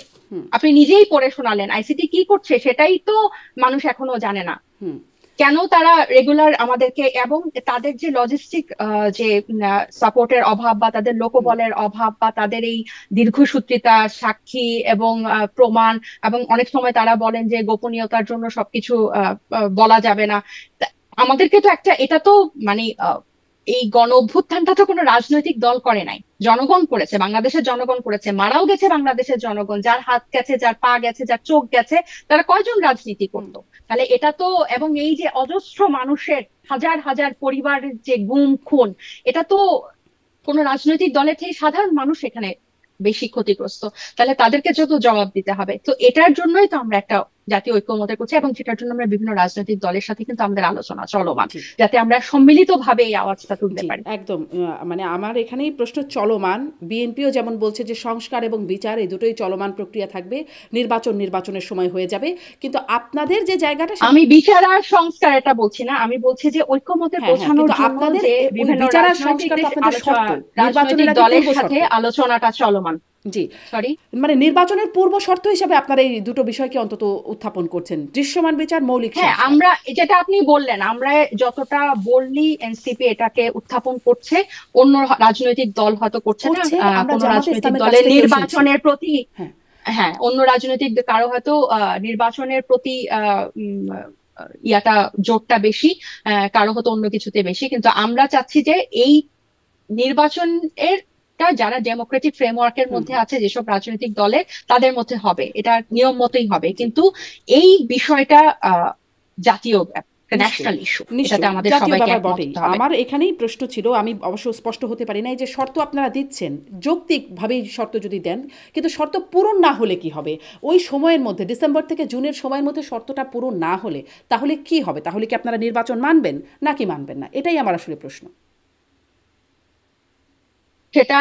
S2: আপনি নিজেই পড়ে শোনালেন, আইসিটি কি করছে সেটাই তো মানুষ এখনো জানে না। কেন তারা রেগুলার আমাদেরকে, এবং তাদের যে লজিস্টিক যে সাপোর্টের অভাব, বা তাদের লোকবলের অভাব, বা তাদের এই দীর্ঘসূত্রিতা, সাক্ষী এবং প্রমাণ, এবং অনেক সময় তারা বলেন যে গোপনীয়তার জন্য সবকিছু বলা যাবে না। আমাদেরকে তো এটা তো মানে এই গণ অভ্যুত্থানটা তো কোনো রাজনৈতিক দল করে নাই, জনগণ করেছে, বাংলাদেশের জনগণ করেছে, মারাও গেছে বাংলাদেশের জনগণ, যার হাত গেছে, যার পা গেছে, যার চোখ গেছে, তারা কয়জন রাজনীতি করতো? তাহলে এটা তো, এবং এই যে অজস্র মানুষের, হাজার হাজার পরিবারের যে গুম খুন, এটা তো কোনো রাজনৈতিক দলের থেকে সাধারণ মানুষ এখানে বেশি ক্ষতিগ্রস্ত। তাহলে তাদেরকে যত জবাব দিতে হবে। তো এটার জন্যই তো আমরা একটা জাতীয় ঐক্যমতে করছি, এবং সেটার জন্য আমরা বিভিন্ন রাজনৈতিক দলের সাথে কিন্তু আমাদের আলোচনা চলমান, যাতে আমরা সম্মিলিতভাবে এই আওয়াজটা তুলতে পারি।
S1: একদম, মানে আমার এখানেই প্রশ্ন চলমান। বিএনপিও যেমন বলছে যে সংস্কার এবং বিচার এই দুটোই চলমান প্রক্রিয়া থাকবে, নির্বাচনের সময় হয়ে যাবে, কিন্তু আপনাদের যে জায়গাটা,
S2: আমি বিচার আর সংস্কার এটা বলছি না, আমি বলছি যে ঐক্যমতে পৌঁছানোর জন্য যে বিভিন্ন রাজনৈতিক দলের সাথে আলোচনাটা চলমান।
S1: জি, সরি, মানে নির্বাচনের পূর্ব শর্ত হিসেবে আপনারা এই দুটো বিষয়কে অন্তত উত্থাপন করছেন, দৃশ্যমান বিচার, মৌলিক সংস্কার।
S2: হ্যাঁ, আমরা যেটা আপনি বললেন, আমরা যতটা বললি এনসিপি এটাকে উত্থাপন করছে, অন্য রাজনৈতিক দল হয়তো করছে না। কোন রাজনৈতিক দলের নির্বাচনের প্রতি, হ্যাঁ, অন্য রাজনৈতিক কারো হয়তো নির্বাচনের প্রতি ইয়াটা, জোরটা বেশি, কারো হয়তো অন্য কিছুতে বেশি, কিন্তু আমরা চাচ্ছি যে এই নির্বাচনের যারা ডেমোক্রেটিক ফ্রেমওয়ার্কের মধ্যে আছে, যেসব রাজনৈতিক দলের, তাদের মধ্যে হবে, এটা নিয়ম মতোই হবে, কিন্তু এই বিষয়টা জাতীয়
S1: নিশ্চয়ই
S2: ন্যাশনাল ইস্যু, এটাতে
S1: নিশ্চয়ই
S2: আমাদের
S1: জাতীয়
S2: সবাইকে
S1: ব্যাপার
S2: একমত
S1: বটেই।
S2: হতে হবে।
S1: আমার এখানেই প্রশ্ন ছিল, আমি অবশ্য স্পষ্ট হতে পারি না, এই যে শর্ত আপনারা দিচ্ছেন যৌক্তিকভাবেই শর্ত যদি দেন, কিন্তু শর্ত পূরণ না হলে কি হবে? ওই সময়ের মধ্যে ডিসেম্বর থেকে জুনের সময়ের মধ্যে শর্তটা পূরণ না হলে তাহলে কি হবে? তাহলে কি আপনারা নির্বাচন মানবেন নাকি মানবেন না? এটাই আমার আসলে প্রশ্ন।
S2: সেটা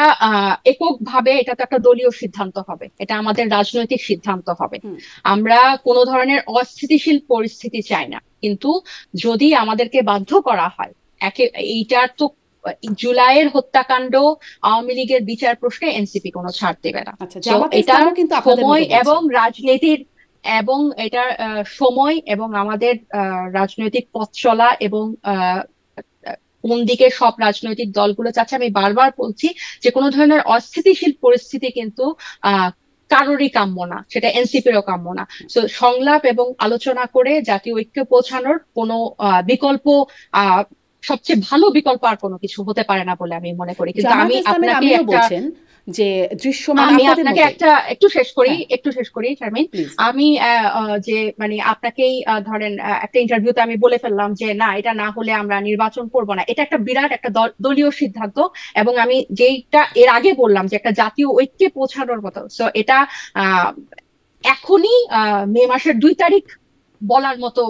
S2: এককভাবে, এটা তো একটা দলীয় সিদ্ধান্ত হবে, এটা আমাদের রাজনৈতিক সিদ্ধান্ত হবে।
S1: হুম।
S2: আমরা কোনো ধরনের অস্থিতিশীল পরিস্থিতি চাই না, কিন্তু যদি আমাদেরকে বাধ্য করা হয়, একে এইটার তো জুলাইয়ের হত্যাকাণ্ড, আওয়ামী লীগের বিচার প্রশ্নে এনসিপি কোনো ছাড় দেবে না।
S1: আচ্ছা,
S2: তো
S1: জামাতে
S2: এটা
S1: ইসলামও কিন্তু আপনাদের
S2: সময়
S1: মতো বলছে।
S2: এবং রাজনীতির এবং এটার সময় এবং আমাদের রাজনৈতিক পথ চলা এবং কোন দিকে সব রাজনৈতিক দলগুলো চাচ্ছে, আমি বারবার বলছি যে কোনো ধরনের অস্থিতিশীল পরিস্থিতি কিন্তু আহ কারোরই কাম্য না, সেটা এনসিপিরও কাম্য না। তো সংলাপ এবং আলোচনা করে জাতীয় ঐক্যে পৌঁছানোর কোনো বিকল্প, আহ সবচেয়ে ভালো বিকল্প আর কোনো কিছু হতে পারে না বলে আমি মনে করি। কিন্তু
S1: জামাতে
S2: আমি
S1: ইসলামের
S2: আপনাকে
S1: আমিরও
S2: একটা
S1: বলছেন যে দৃশ্যমান
S2: আমি
S1: আপনাদের
S2: আপনাকে
S1: মতোই।
S2: একটা
S1: হ্যাঁ,
S2: একটু শেষ করি শারমিন।
S1: প্লিজ।
S2: আমি যে মানে আপনাকেই ধরেন একটা ইন্টারভিউতে আমি বলে ফেললাম যে না, এটা না হলে আমরা নির্বাচন করব না, এটা একটা বিরাট একটা দলীয় সিদ্ধান্ত। এবং আমি যেইটা এর আগে বললাম যে একটা জাতীয় ঐক্যে পৌঁছানোর মতো, সো এটা আহ এখনই মে মাসের 2 তারিখ বলার মতো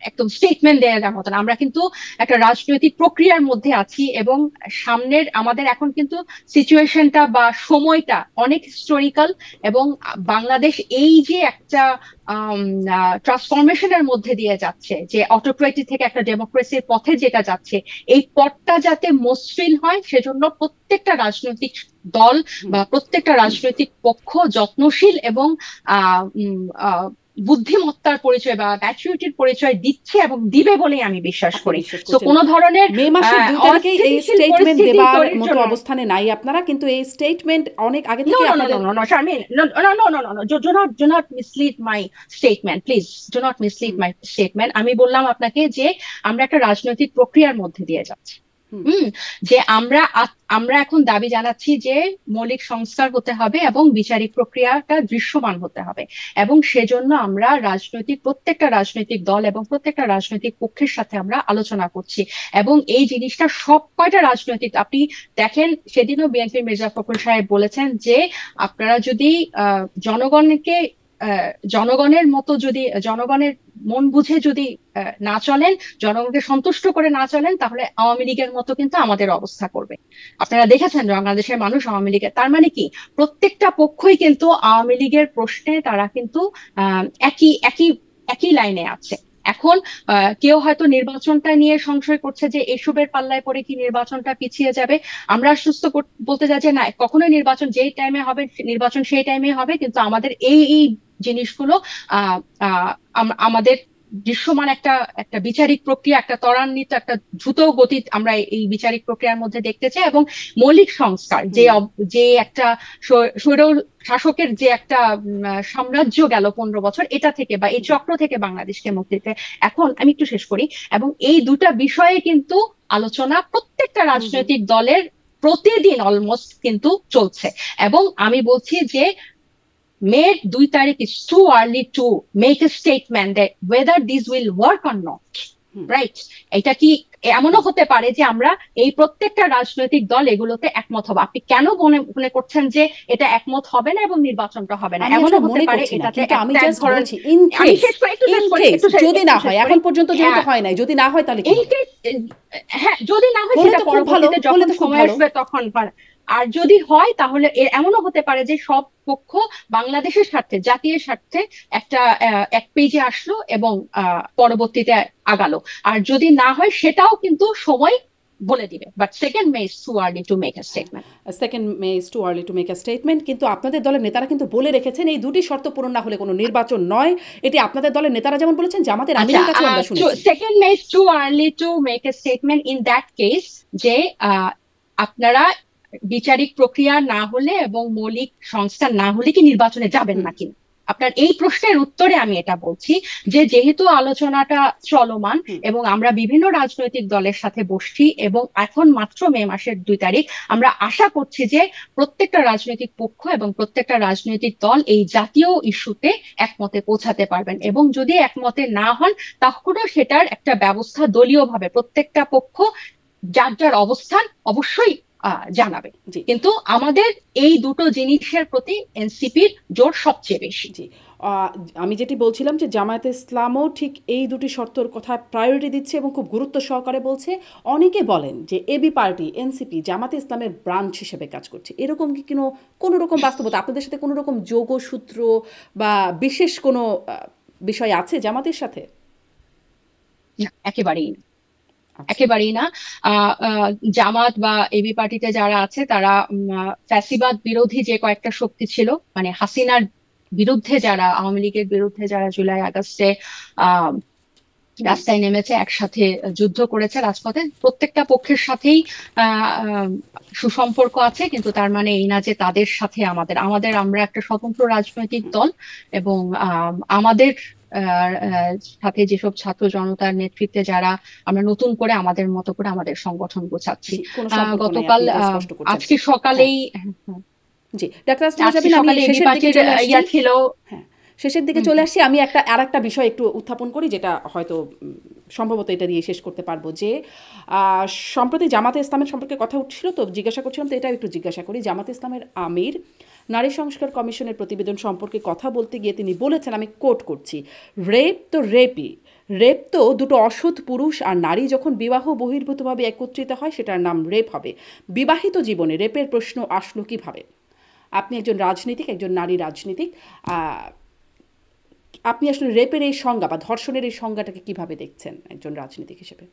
S2: একদম স্টেটমেন্ট দেওয়ার মতো না। আমরা কিন্তু একটা রাজনৈতিক প্রক্রিয়ার মধ্যে আছি, এবং সামনের আমাদের এখন কিন্তু সিচুয়েশনটা বা সময়টা অনেক হিস্টোরিক্যাল। এবং বাংলাদেশ এই যে একটা ট্রান্সফরমেশনের মধ্যে দিয়ে যাচ্ছে, যে অটোক্রেসি থেকে একটা ডেমোক্রেসির পথে যেটা যাচ্ছে, এই পথটা যাতে মসৃণ হয় সেজন্য প্রত্যেকটা রাজনৈতিক দল
S1: হুম।
S2: বা প্রত্যেকটা রাজনৈতিক পক্ষ যত্নশীল এবং আহ উম, আহ, বুদ্ধিমত্তার পরিচয় বা ম্যাচুরিটির পরিচয় দিচ্ছে এবং দিবে বলেই আমি বিশ্বাস
S1: আপনি
S2: করি।
S1: বিশ্বাস
S2: তো
S1: করছেন
S2: কোনো ধরনের
S1: মে মাসের 2 তারিখেই এই
S2: অস্থিতিশীল
S1: স্টেটমেন্ট
S2: পরিস্থিতি
S1: দেবার
S2: তৈরির
S1: মতো
S2: জন্য।
S1: অবস্থানে নাই আপনারা, কিন্তু এই স্টেটমেন্ট অনেক আগে
S2: No,
S1: থেকে
S2: no, no, no,
S1: আপনাদের।
S2: no, no, Sharmin. No, no, no, no, no, no. Do not mislead my statement, please. Do not mislead
S1: hmm.
S2: my statement. আমি বললাম আপনাকে যে আমরা একটা রাজনৈতিক প্রক্রিয়ার মধ্যে দিয়ে যাচ্ছি।
S1: হুম।
S2: যে আমরা এখন দাবি জানাচ্ছি যে মৌলিক সংস্কার হতে হবে এবং বিচারিক প্রক্রিয়াটা দৃশ্যমান হতে হবে। এবং সেজন্য আমরা প্রত্যেকটা রাজনৈতিক দল এবং প্রত্যেকটা রাজনৈতিক পক্ষের সাথে আমরা আলোচনা করছি। এবং এই জিনিসটা সব কয়টা রাজনৈতিক, আপনি দেখেন সেদিনও বিএনপির মির্জা ফখরুল সাহেব বলেছেন যে আপনারা যদি জনগণকে জনগণের মতো যদি জনগণের মন বুঝে যদি না চলেন, জনগণকে সন্তুষ্ট করে না চলেন, তাহলে আওয়ামী লীগের মতো কিন্তু আমাদের অবস্থা করবে। আপনারা দেখেছেন বাংলাদেশের মানুষ আওয়ামী লীগের, তার মানে কি প্রত্যেকটা পক্ষই কিন্তু আওয়ামী লীগের প্রশ্নে তারা কিন্তু একই একই একই লাইনে আছে। এখন কেউ হয়তো নির্বাচনটা নিয়ে সংশয় করছে যে এসবের পাল্লায় পড়ে কি নির্বাচনটা পিছিয়ে যাবে। আমরা আশ্বস্ত বলতে চাই যে না, কখনোই নির্বাচন যেই টাইমে হবে নির্বাচন সেই টাইমে হবে, কিন্তু আমাদের এই এই জিনিসগুলো আহ আহ আমাদের দৃশ্যমান একটা একটা বিচারিক প্রক্রিয়া, একটা ত্বরান্বিত একটা দ্রুত গতি আমরা এই বিচারিক প্রক্রিয়ার মধ্যে দেখতে চাই। এবং মৌলিক সংস্কার যে
S1: হুম।
S2: যে একটা স্বৈর শাসকের যে একটা সাম্রাজ্য গেল 15 বছর, এটা থেকে বা এই
S1: জি।
S2: চক্র থেকে বাংলাদেশকে মুক্তি দিতে, এখন আমি একটু শেষ করি। এবং এই দুটা বিষয়ে কিন্তু আলোচনা প্রত্যেকটা
S1: হুম। হুম।
S2: রাজনৈতিক দলের প্রতিদিন অলমোস্ট কিন্তু চলছে। এবং আমি বলছি যে May 2 তারিখ is too early to make a statement that whether this will work or not.
S1: Hmm.
S2: Right? এটা কি এমনও হতে পারে যে আমরা এই প্রত্যেকটা রাজনৈতিক দল এগুলোতে একমত হবো। আপনি কেন মনে মনে করছেন যে এটা একমত হবে না এবং নির্বাচনটা হবে না?
S1: আমি আসলে
S2: এমনও হতে
S1: মনে
S2: পারে
S1: করছি না,
S2: এটাতে
S1: কিন্তু আমি
S2: একটা এক
S1: জাস্ট
S2: ধরনের,
S1: বলছি ইন
S2: আমি
S1: কেস,
S2: শেষ করি, একটু
S1: ইন
S2: শেষ করি,
S1: কেস
S2: একটু শেষ
S1: যদি
S2: একটু
S1: না
S2: শেষ
S1: হয়,
S2: করি।
S1: এখন পর্যন্ত যেহেতু
S2: আহ,
S1: হয় নাই, যদি না হয় তাহলে কি হবে?
S2: এইটা হ্যাঁ, যদি না হয়
S1: হলে
S2: সেটা
S1: তো খুব ভালো,
S2: পরবর্তীতে
S1: হলে
S2: যখন
S1: তো খুব
S2: সময়
S1: ভালো।
S2: আসবে তখন আর যদি হয় তাহলে এমনও হতে পারে যে সব পক্ষ বাংলাদেশের স্বার্থে, জাতীয় স্বার্থে একটা এক পেজে আসলো এবং পরবর্তীতে আগালো। আর যদি না হয় সেটাও কিন্তু সময় বলে দিবে। But 2 May is too early to make a statement.
S1: 2 May is too early to make a statement, কিন্তু আপনাদের দলের নেতারা কিন্তু বলে রেখেছেন এই দুটি শর্ত পূরণ না হলে কোনো নির্বাচন নয়। এটি আপনাদের দলের নেতারা যেমন বলেছেন, জামাতের
S2: আচ্ছা,
S1: আমিরের কাছেও আমরা শুনেছি।
S2: 2 May is too early to make a statement in that case, যে আপনারা বিচারিক প্রক্রিয়া না হলে এবং মৌলিক সংস্কার না হলে কি নির্বাচনে যাবেন
S1: হুম।
S2: নাকি? আপনার এই প্রশ্নের উত্তরে আমি এটা বলছি যে যেহেতু আলোচনাটা চলমান এবং আমরা বিভিন্ন রাজনৈতিক দলের সাথে বসছি এবং এখন মাত্র মে মাসের 2 তারিখ, আমরা আশা করছি যে প্রত্যেকটা রাজনৈতিক পক্ষ এবং প্রত্যেকটা রাজনৈতিক দল এই জাতীয় ইস্যুতে একমতে পৌঁছাতে পারবেন, এবং যদি একমতে না হন তখনও সেটার একটা ব্যবস্থা দলীয়ভাবে প্রত্যেকটা পক্ষ যার যার অবস্থান অবশ্যই জানাবে। কিন্তু আমাদের এই দুটো জিনিসের প্রতি এনসিপির জোর সবচেয়ে বেশি।
S1: জি, আমি যেটি বলছিলাম যে জামায়াতে ইসলামও ঠিক এই দুটি শর্তর কথা প্রায়োরিটি দিচ্ছে এবং খুব গুরুত্ব সহকারে বলছে। অনেকে বলেন যে এবি পার্টি এনসিপি জামায়াতে ইসলামের ব্রাঞ্চ হিসেবে কাজ করছে, এরকম কি কোনো রকম বাস্তবতা আপনাদের সাথে কোনো রকম যোগসূত্র বা বিশেষ কোনো বিষয় আছে জামাতের সাথে?
S2: একেবারেই একেবারেই না। জামাত বা এবি পার্টিতে যারা আছে তারা ফ্যাসিবাদ বিরোধী যে কয়েকটা শক্তি ছিল, মানে হাসিনার বিরুদ্ধে যারা, আওয়ামী লীগের বিরুদ্ধে যারা জুলাই আগস্টে রাস্তায় নেমেছে, একসাথে যুদ্ধ করেছে রাজপথে, প্রত্যেকটা পক্ষের সাথেই সুসম্পর্ক আছে, কিন্তু তার মানে এই না যে তাদের সাথে আমরা একটা স্বতন্ত্র রাজনৈতিক দল, এবং আমাদের সাথে যেসব ছাত্র জনতার নেতৃত্বে যারা আমরা নতুন করে আমাদের মতো করে আমাদের সংগঠন গোছাচ্ছি। গতকাল আজকে সকালেই
S1: জি ডাক্তার ছিল, শেষের দিকে চলে আসছি। আমি আরেকটা বিষয় একটু উত্থাপন করি, যেটা হয়তো সম্ভবত এটা দিয়ে শেষ করতে পারবো, যে সম্প্রতি জামাতে ইসলামের সম্পর্কে কথা উঠছিল, তো জিজ্ঞাসা করছিলাম, তো এটা একটু জিজ্ঞাসা করি। জামাতে ইসলামের আমির নারী সংস্কার কমিশনের প্রতিবেদন সম্পর্কে কথা বলতে গিয়ে তিনি বলেছেন, আমি কোট করছি, রেপ তো দুটো অসৎ পুরুষ আর নারী যখন বিবাহ বহির্ভূতভাবে একত্রিত হয় সেটার নাম রেপ হবে। বিবাহিত জীবনে রেপের প্রশ্ন আসলো কিভাবে? আপনি একজন রাজনীতিক, একজন নারী রাজনীতিক, আপনি আসলে রেপের এই সংজ্ঞা বা ধর্ষণের এই সংজ্ঞাটাকে কিভাবে দেখছেন একজন রাজনীতিক হিসেবে?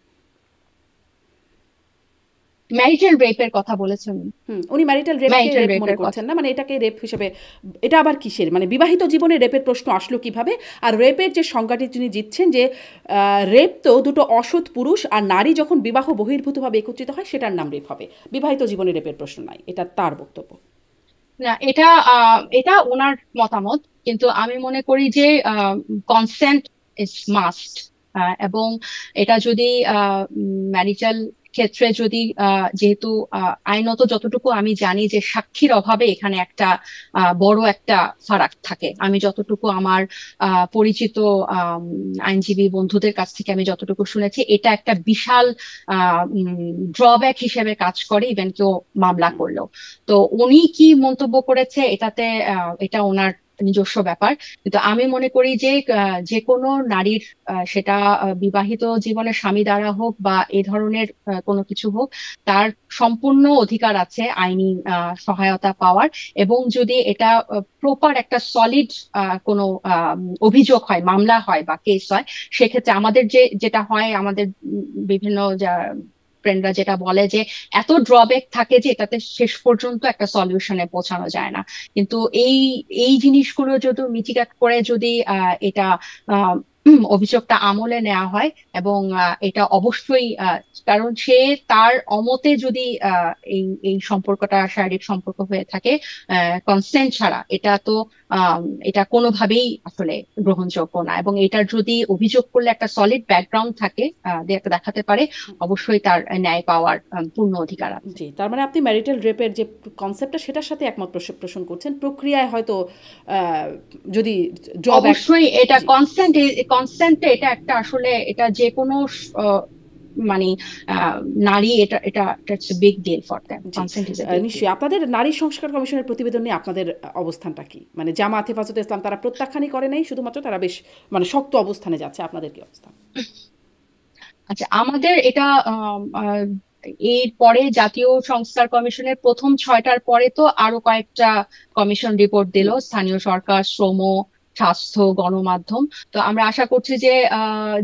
S2: ম্যারিটাল রেপের কথা বলেছেন
S1: উনি ম্যারিটাল রেপকে রেপ মনে করছেন না, মানে এটাকে রেপ হিসেবে, এটা আবার কিসের, মানে বিবাহিত জীবনে রেপের প্রশ্ন আসলো কিভাবে? আর রেপের যে সংজ্ঞাটি তিনি দিচ্ছেন যে রেপ তো দুটো অসৎ পুরুষ আর নারী যখন বিবাহ বহির্ভূতভাবে একত্রিত হয় সেটার নাম রেপ হবে, বিবাহিত জীবনে রেপের প্রশ্ন নাই, এটা তার বক্তব্য।
S2: না, এটা ওনার মতামত, কিন্তু আমি মনে করি যে কনসেন্ট ইজ মাস্ট, এবং এটা যদি ম্যারিটাল ক্ষেত্রে যদি যেহেতু আইনত যতটুকু আমি জানি যে সাক্ষীর অভাবে এখানে একটা বড় একটা ফারাক থাকে, আমি যতটুকু আমার পরিচিত আইনজীবী বন্ধুদের কাছ থেকে আমি যতটুকু শুনেছি, এটা একটা বিশাল ড্রব্যাক হিসেবে কাজ করে ইভেন কেউ মামলা করলেও। তো উনি কি মন্তব্য করেছে এটাতে, এটা ওনার নিজস্ব ব্যাপার, কিন্তু আমি মনে করি যে যে কোনো নারীর, সেটা বিবাহিত জীবনের স্বামী দ্বারা হোক বা এ ধরনের কোনো কিছু হোক, তার সম্পূর্ণ অধিকার আছে আইনি সহায়তা পাওয়ার, এবং যদি এটা প্রপার একটা সলিড কোনো অভিযোগ হয়, মামলা হয় বা কেস হয়, সেক্ষেত্রে আমাদের যেটা হয়, আমাদের বিভিন্ন ফ্রেন্ডরা যেটা বলে যে এত ড্রব্যাক থাকে যে এটাতে শেষ পর্যন্ত একটা সলিউশনে পৌঁছানো যায় না। কিন্তু এই এই জিনিসগুলো যদি মিটিগেট করে যদি এটা অভিযোগটা আমলে নেওয়া হয়, এবং এটা অবশ্যই, কারণ সে তার অমতে যদি এই এই সম্পর্কটা শারীরিক সম্পর্ক হয়ে থাকে কনসেন্ট ছাড়া, এটা কোনোভাবেই আসলে গ্রহণযোগ্য না, এবং এটার যদি অভিযোগ করলে একটা সলিড ব্যাকগ্রাউন্ড থাকে, দেখাতে পারে, অবশ্যই তার ন্যায় পাওয়ার পূর্ণ অধিকার আছে।
S1: জি, তার মানে আপনি ম্যারিটাল রেপের যে কনসেপ্টটা সেটার সাথে একমত পোষণ করছেন, প্রক্রিয়ায় হয়তো যদি
S2: অবশ্যই এটা কনসেন্ট এটা একটা আসলে এটা যে কোনো মানে নারী, এটা big deal for them. Consent is a
S1: নিশ্চয়ই। আপনাদের নারী সংস্কার কমিশনের প্রতিবেদন নিয়ে আপনাদের অবস্থানটা কি? মানে জামাত, হেফাজতে ইসলাম তারা প্রত্যাখ্যানই করে নাই, শুধুমাত্র তারা বেশ মানে শক্ত অবস্থানে যাচ্ছে, আপনাদের কি অবস্থান?
S2: আচ্ছা, আমাদের এটা এর পরে জাতীয় সংস্কার কমিশনের প্রথম 6টার পরে তো আরো কয়েকটা কমিশন রিপোর্ট দিল, স্থানীয় সরকার, শ্রম, স্বাস্থ্য, গণমাধ্যম। তো আমরা আশা করছি যে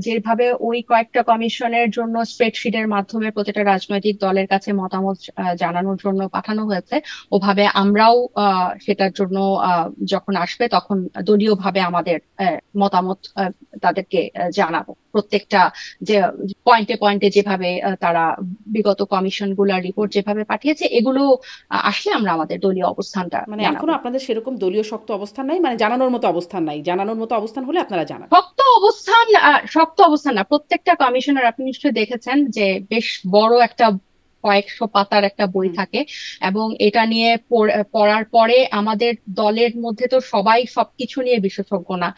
S2: যেভাবে ওই কয়েকটা কমিশনের জন্য স্প্রেডশিটের মাধ্যমে প্রতিটা রাজনৈতিক দলের কাছে মতামত জানানোর জন্য পাঠানো হয়েছে, ওভাবে আমরাও সেটার জন্য যখন আসবে তখন দলীয়ভাবে আমাদের মতামত তাদেরকে জানাবো প্রত্যেকটা যে পয়েন্টে পয়েন্টে যেভাবে তারা বিগত কমিশন গুলার রিপোর্ট যেভাবে পাঠিয়েছে এগুলো আসলে আমরা আমাদের দলীয় অবস্থানটা
S1: মানে এখনো
S2: জানাবো।
S1: আপনাদের সেরকম দলীয় শক্ত অবস্থান নাই, মানে জানানোর মতো অবস্থান নাই, জানানোর মতো অবস্থান হলে আপনারা জানান।
S2: শক্ত অবস্থান না, প্রত্যেকটা কমিশনার আপনি নিশ্চয়ই দেখেছেন যে বেশ বড় একটা কয়েকশো পাতার একটা বই
S1: হুম।
S2: থাকে, এবং এটা নিয়ে পড়ার পরে আমাদের দলের মধ্যে তো সবাই সবকিছু নিয়ে বিশেষজ্ঞ না।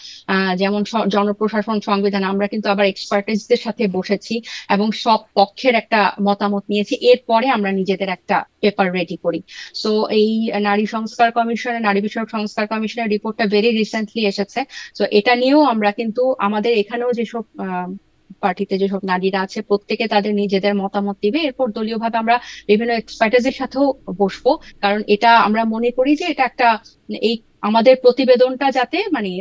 S2: যেমন জনপ্রশাসন, সংবিধান, আমরা কিন্তু আবার এক্সপার্টিসদের সাথে বসেছি এবং সব পক্ষের একটা মতামত নিয়েছি, এরপরে আমরা নিজেদের একটা পেপার রেডি করি। সো এই নারী বিষয়ক সংস্কার কমিশনের রিপোর্টটা ভেরি রিসেন্টলি এসেছে। তো এটা নিয়েও আমরা কিন্তু আমাদের এখানেও যেসব পার্টিতে যেসব নারীরা আছে প্রত্যেকে তাদের নিজেদের মতামত দিবে, এরপর দলীয়ভাবে আমরা বিভিন্ন এক্সপার্টাইজের সাথেও বসবো। কারণ এটা আমরা মনে করি যে এটা একটা, এই আমাদের প্রতিবেদনটা যাতে মানে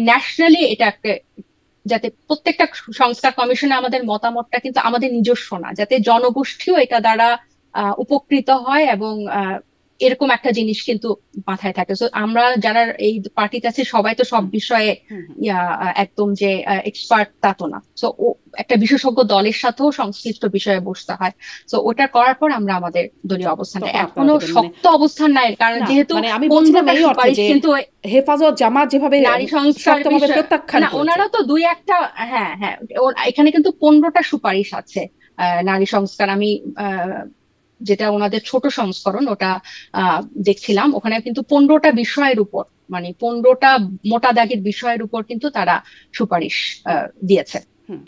S2: ন্যাশনালি এটা একটা, যাতে প্রত্যেকটা সংস্কার কমিশনে আমাদের মতামতটা কিন্তু আমাদের নিজস্ব না, যাতে জনগোষ্ঠীও এটা দ্বারা উপকৃত হয়, এবং এরকম একটা জিনিস কিন্তু মাথায় থাকে। তো আমরা যারা এই পার্টিতে আছি সবাই তো সব
S1: হুম
S2: বিষয়ে
S1: হুম হুম।
S2: একদম যে এক্সপার্ট তা তো না। তো একটা বিশেষজ্ঞ দলের সাথেও সংশ্লিষ্ট বিষয়ে বসতে হয়। তো ওটা করার পর আমরা আমাদের
S1: জি,
S2: দলীয় অবস্থানটা,
S1: তখন আপনারা
S2: এখনো
S1: দেবেন মানে।
S2: শক্ত অবস্থান নাই কারণ
S1: না
S2: যেহেতু
S1: মানে আমি বলছিলাম
S2: 15টা
S1: এই অর্থে
S2: সুপারিশ
S1: যে
S2: কিন্তু
S1: হেফাজত জামাত যেভাবে
S2: নারী সংস্কার
S1: শক্তভাবে
S2: বিষয়,
S1: প্রত্যাখ্যান
S2: না
S1: করেছে।
S2: ওনারা তো দুই একটা, হ্যাঁ হ্যাঁ, এখানে কিন্তু 15টা সুপারিশ আছে নারী সংস্কার। আমি আহ, যেটা ওনাদের ছোট সংস্করণ ওটা আহ দেখছিলাম, ওখানে কিন্তু 15টা বিষয়ের উপর, মানে 15টা মোটা দাগের বিষয়ের উপর কিন্তু তারা সুপারিশ
S1: হুম
S2: দিয়েছে।
S1: হুম।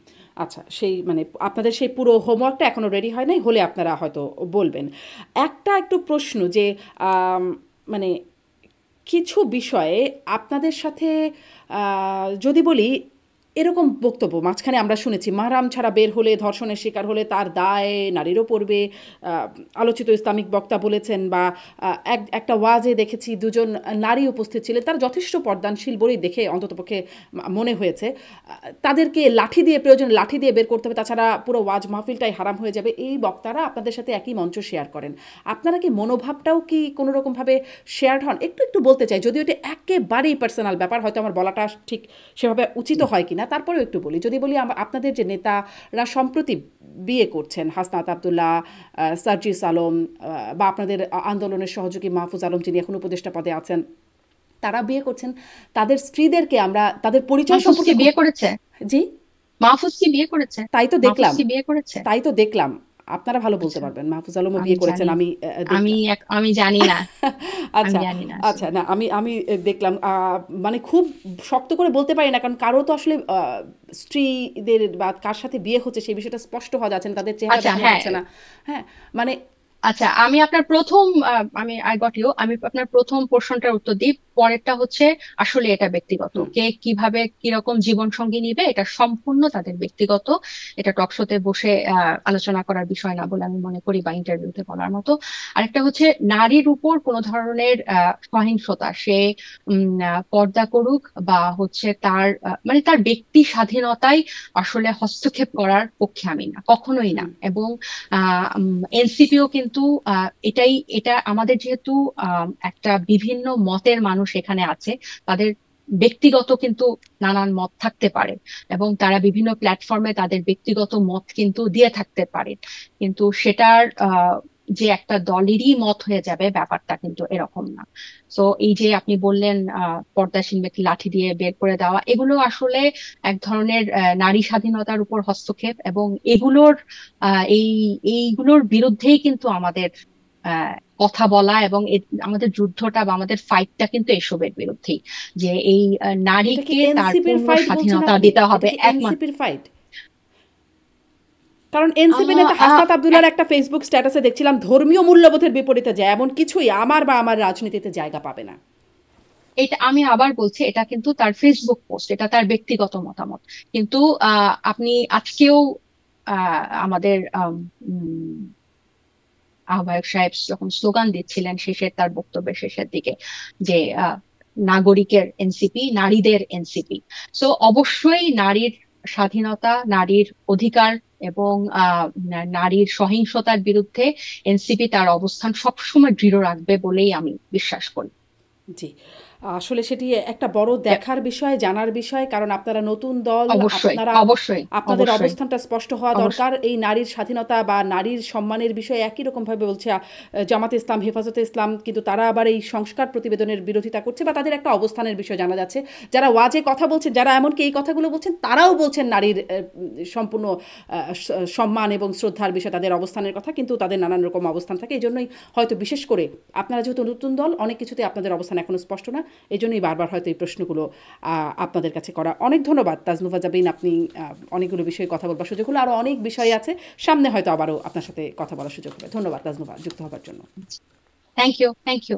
S1: আচ্ছা, সেই মানে আপনাদের সেই পুরো হোমওয়ার্কটা এখনো রেডি হয় নাই, হলে আপনারা হয়তো বলবেন। একটা একটু প্রশ্ন যে আম, মানে কিছু বিষয়ে আপনাদের সাথে যদি বলি, এরকম বক্তব্য মাঝখানে আমরা শুনেছি মাহরাম ছাড়া বের হলে, ধর্ষণের শিকার হলে তার দায় নারীরও পড়বে। আলোচিত ইসলামিক বক্তা বলেছেন, বা একটা ওয়াজে দেখেছি দুজন নারী উপস্থিত ছিলেন, তারা যথেষ্ট পর্দানশীল বলেই দেখে অন্ততপক্ষে মনে হয়েছে। তাদেরকে লাঠি দিয়ে, প্রয়োজন লাঠি দিয়ে বের করতে হবে, তাছাড়া পুরো ওয়াজ মাহফিলটাই হারাম হয়ে যাবে। এই বক্তারা আপনাদের সাথে একই মঞ্চ শেয়ার করেন। আপনারা কি মনোভাবটাও কি কোনো রকমভাবে শেয়ার্ড হন? একটু একটু বলতে চাই, যদিও এটা একেবারেই পার্সোনাল ব্যাপার, হয়তো আমার বলাটা ঠিক সেভাবে উচিত হয় কিনা, তারপরেও একটু বলি। যদি বলি আপনাদের যে নেতারা সম্প্রতি বিয়ে করছেন, হাসনাত আবদুল্লাহ, সার্জিস আলম, বা আপনাদের আন্দোলনের সহযোগী মাহফুজ আলম যিনি এখন উপদেষ্টা পদে আছেন, তারা বিয়ে করছেন, তাদের স্ত্রীদেরকে আমরা তাদের পরিচয়
S2: মাহফুজ কি
S1: সম্পর্কে খুব।
S2: বিয়ে করেছে?
S1: জি,
S2: মাহফুজ কি বিয়ে করেছে?
S1: তাই তো
S2: মাহফুজ
S1: দেখলাম,
S2: কি বিয়ে করেছে?
S1: তাই তো দেখলাম। আপনারা ভালো বলতে
S2: আচ্ছা,
S1: পারবেন, মাহফুজ আলমও
S2: আমি
S1: বিয়ে করেছেন,
S2: জানি,
S1: আমি দেখলাম।
S2: আমি জানি না, আমি
S1: আচ্ছা,
S2: জানি না
S1: আচ্ছা।
S2: আসলে।
S1: না আমি আমি দেখলাম, মানে খুব শক্ত করে বলতে পারি না, কারণ কারো তো আসলে স্ত্রীদের বা কার সাথে বিয়ে হচ্ছে সেই বিষয়টা স্পষ্ট হওয়া যাচ্ছে না, তাদের চেহারা
S2: আচ্ছা
S1: দেখানো
S2: হ্যাঁ,
S1: হচ্ছে না। হ্যাঁ, মানে
S2: আচ্ছা আমি আপনার প্রথম আমি আই গট ইউ, আমি আপনার প্রথম প্রশ্নটার উত্তর দিই, পরেরটা হচ্ছে আসলে এটা ব্যক্তিগত,
S1: হুম
S2: কে কিভাবে কিরকম জীবন সঙ্গী নিবে এটা সম্পূর্ণ তাদের ব্যক্তিগত। এটা টকশোতে বসে আলোচনা করার বিষয় না বলে আমি মনে করি, বা ইন্টারভিউতে বলার মতো। আরেকটা হচ্ছে নারীর উপর কোনো ধরনের সহিংসতা, সে পর্দা করুক বা হচ্ছে তার মানে তার ব্যক্তি স্বাধীনতায় আসলে হস্তক্ষেপ করার পক্ষে আমি না, কখনোই না।
S1: হুম
S2: এবং এনসিপিও কিন্তু এটা আমাদের যেহেতু একটা বিভিন্ন মতের মানুষ এখানে আছে, তাদের ব্যক্তিগত কিন্তু নানান মত থাকতে পারে, এবং তারা বিভিন্ন প্ল্যাটফর্মে তাদের ব্যক্তিগত মত কিন্তু দিয়ে থাকতে পারে, কিন্তু সেটার যে একটা দলেরই মত হয়ে যাবে ব্যাপারটা কিন্তু এরকম না। তো এই যে আপনি বললেন পর্দাসীন ব্যক্তি লাঠি দিয়ে বের করে দেওয়া, এগুলো আসলে এক ধরনের নারী স্বাধীনতার উপর হস্তক্ষেপ, এবং এগুলোর এই এইগুলোর বিরুদ্ধেই কিন্তু আমাদের আহ, কথা বলা, এবং আমাদের যুদ্ধটা বা আমাদের ফাইটটা কিন্তু এসবের বিরুদ্ধেই, যে এই
S1: এটা কি
S2: নারীকে তার
S1: এনসিপির
S2: পূর্ণ
S1: ফাইট বলছেন
S2: স্বাধীনতা
S1: আপনি?
S2: দিতে
S1: এটা
S2: হবে
S1: কি
S2: একমাত্র।
S1: এনসিপির ফাইট? কারণ এনসিপি নেতা হাসনাত আবদুল্লাহর একটা ফেসবুক স্ট্যাটাসে দেখছিলাম ধর্মীয় মূল্যবোধের বিপরীতে যায় এমন কিছুই আমার বা আমার রাজনীতিতে জায়গা পাবে না।
S2: এটা আমি আবার বলছি, এটা কিন্তু তার ফেসবুক পোস্ট, এটা তার ব্যক্তিগত মতামত। কিন্তু আপনি আজকেও আমাদের আহ্বায়ক সাহেব যখন স্লোগান দিচ্ছিলেন শেষের, তার বক্তব্যের শেষের দিকে, যে নাগরিকের এনসিপি, নারীদের এনসিপি। সো অবশ্যই নারীর স্বাধীনতা, নারীর অধিকার এবং নারীর সহিংসতার বিরুদ্ধে এনসিপি তার অবস্থান সবসময় দৃঢ় রাখবে বলেই আমি বিশ্বাস করি।
S1: জি। আসলে সেটি একটা বড় দেখার বিষয়, জানার বিষয়, কারণ আপনারা নতুন দল,
S2: অবশ্যই
S1: আপনারা
S2: অবশ্যই
S1: আপনাদের
S2: অবশ্যই
S1: অবস্থানটা স্পষ্ট হওয়া
S2: অবশ্যই
S1: দরকার। এই নারীর স্বাধীনতা বা নারীর সম্মানের বিষয়ে একই রকমভাবে বলছে জামাতে ইসলাম, হেফাজতে ইসলাম, কিন্তু তারা আবার এই সংস্কার প্রতিবেদনের বিরোধিতা করছে বা তাদের একটা অবস্থানের বিষয় জানা যাচ্ছে। যারা ওয়াজে কথা বলছেন, যারা এমনকি এই কথাগুলো বলছেন, তারাও বলছেন নারীর সম্পূর্ণ সম্মান এবং শ্রদ্ধার বিষয়ে তাদের অবস্থানের কথা, কিন্তু তাদের নানান রকম অবস্থান থাকে। এই জন্যই হয়তো বিশেষ করে আপনারা যেহেতু নতুন দল, অনেক কিছুতে আপনাদের অবস্থান এখনো স্পষ্ট না, এই জন্যই বারবার হয়তো এই প্রশ্নগুলো আপনাদের কাছে করা। অনেক ধন্যবাদ তাজনুভা জাবিন, আপনি অনেকগুলো বিষয়ে কথা বলবার সুযোগ হলো, আরও অনেক বিষয় আছে, সামনে হয়তো আবারও আপনার সাথে কথা বলার সুযোগ হবে। ধন্যবাদ তাজনুভা যুক্ত হবার জন্য।
S2: Thank you.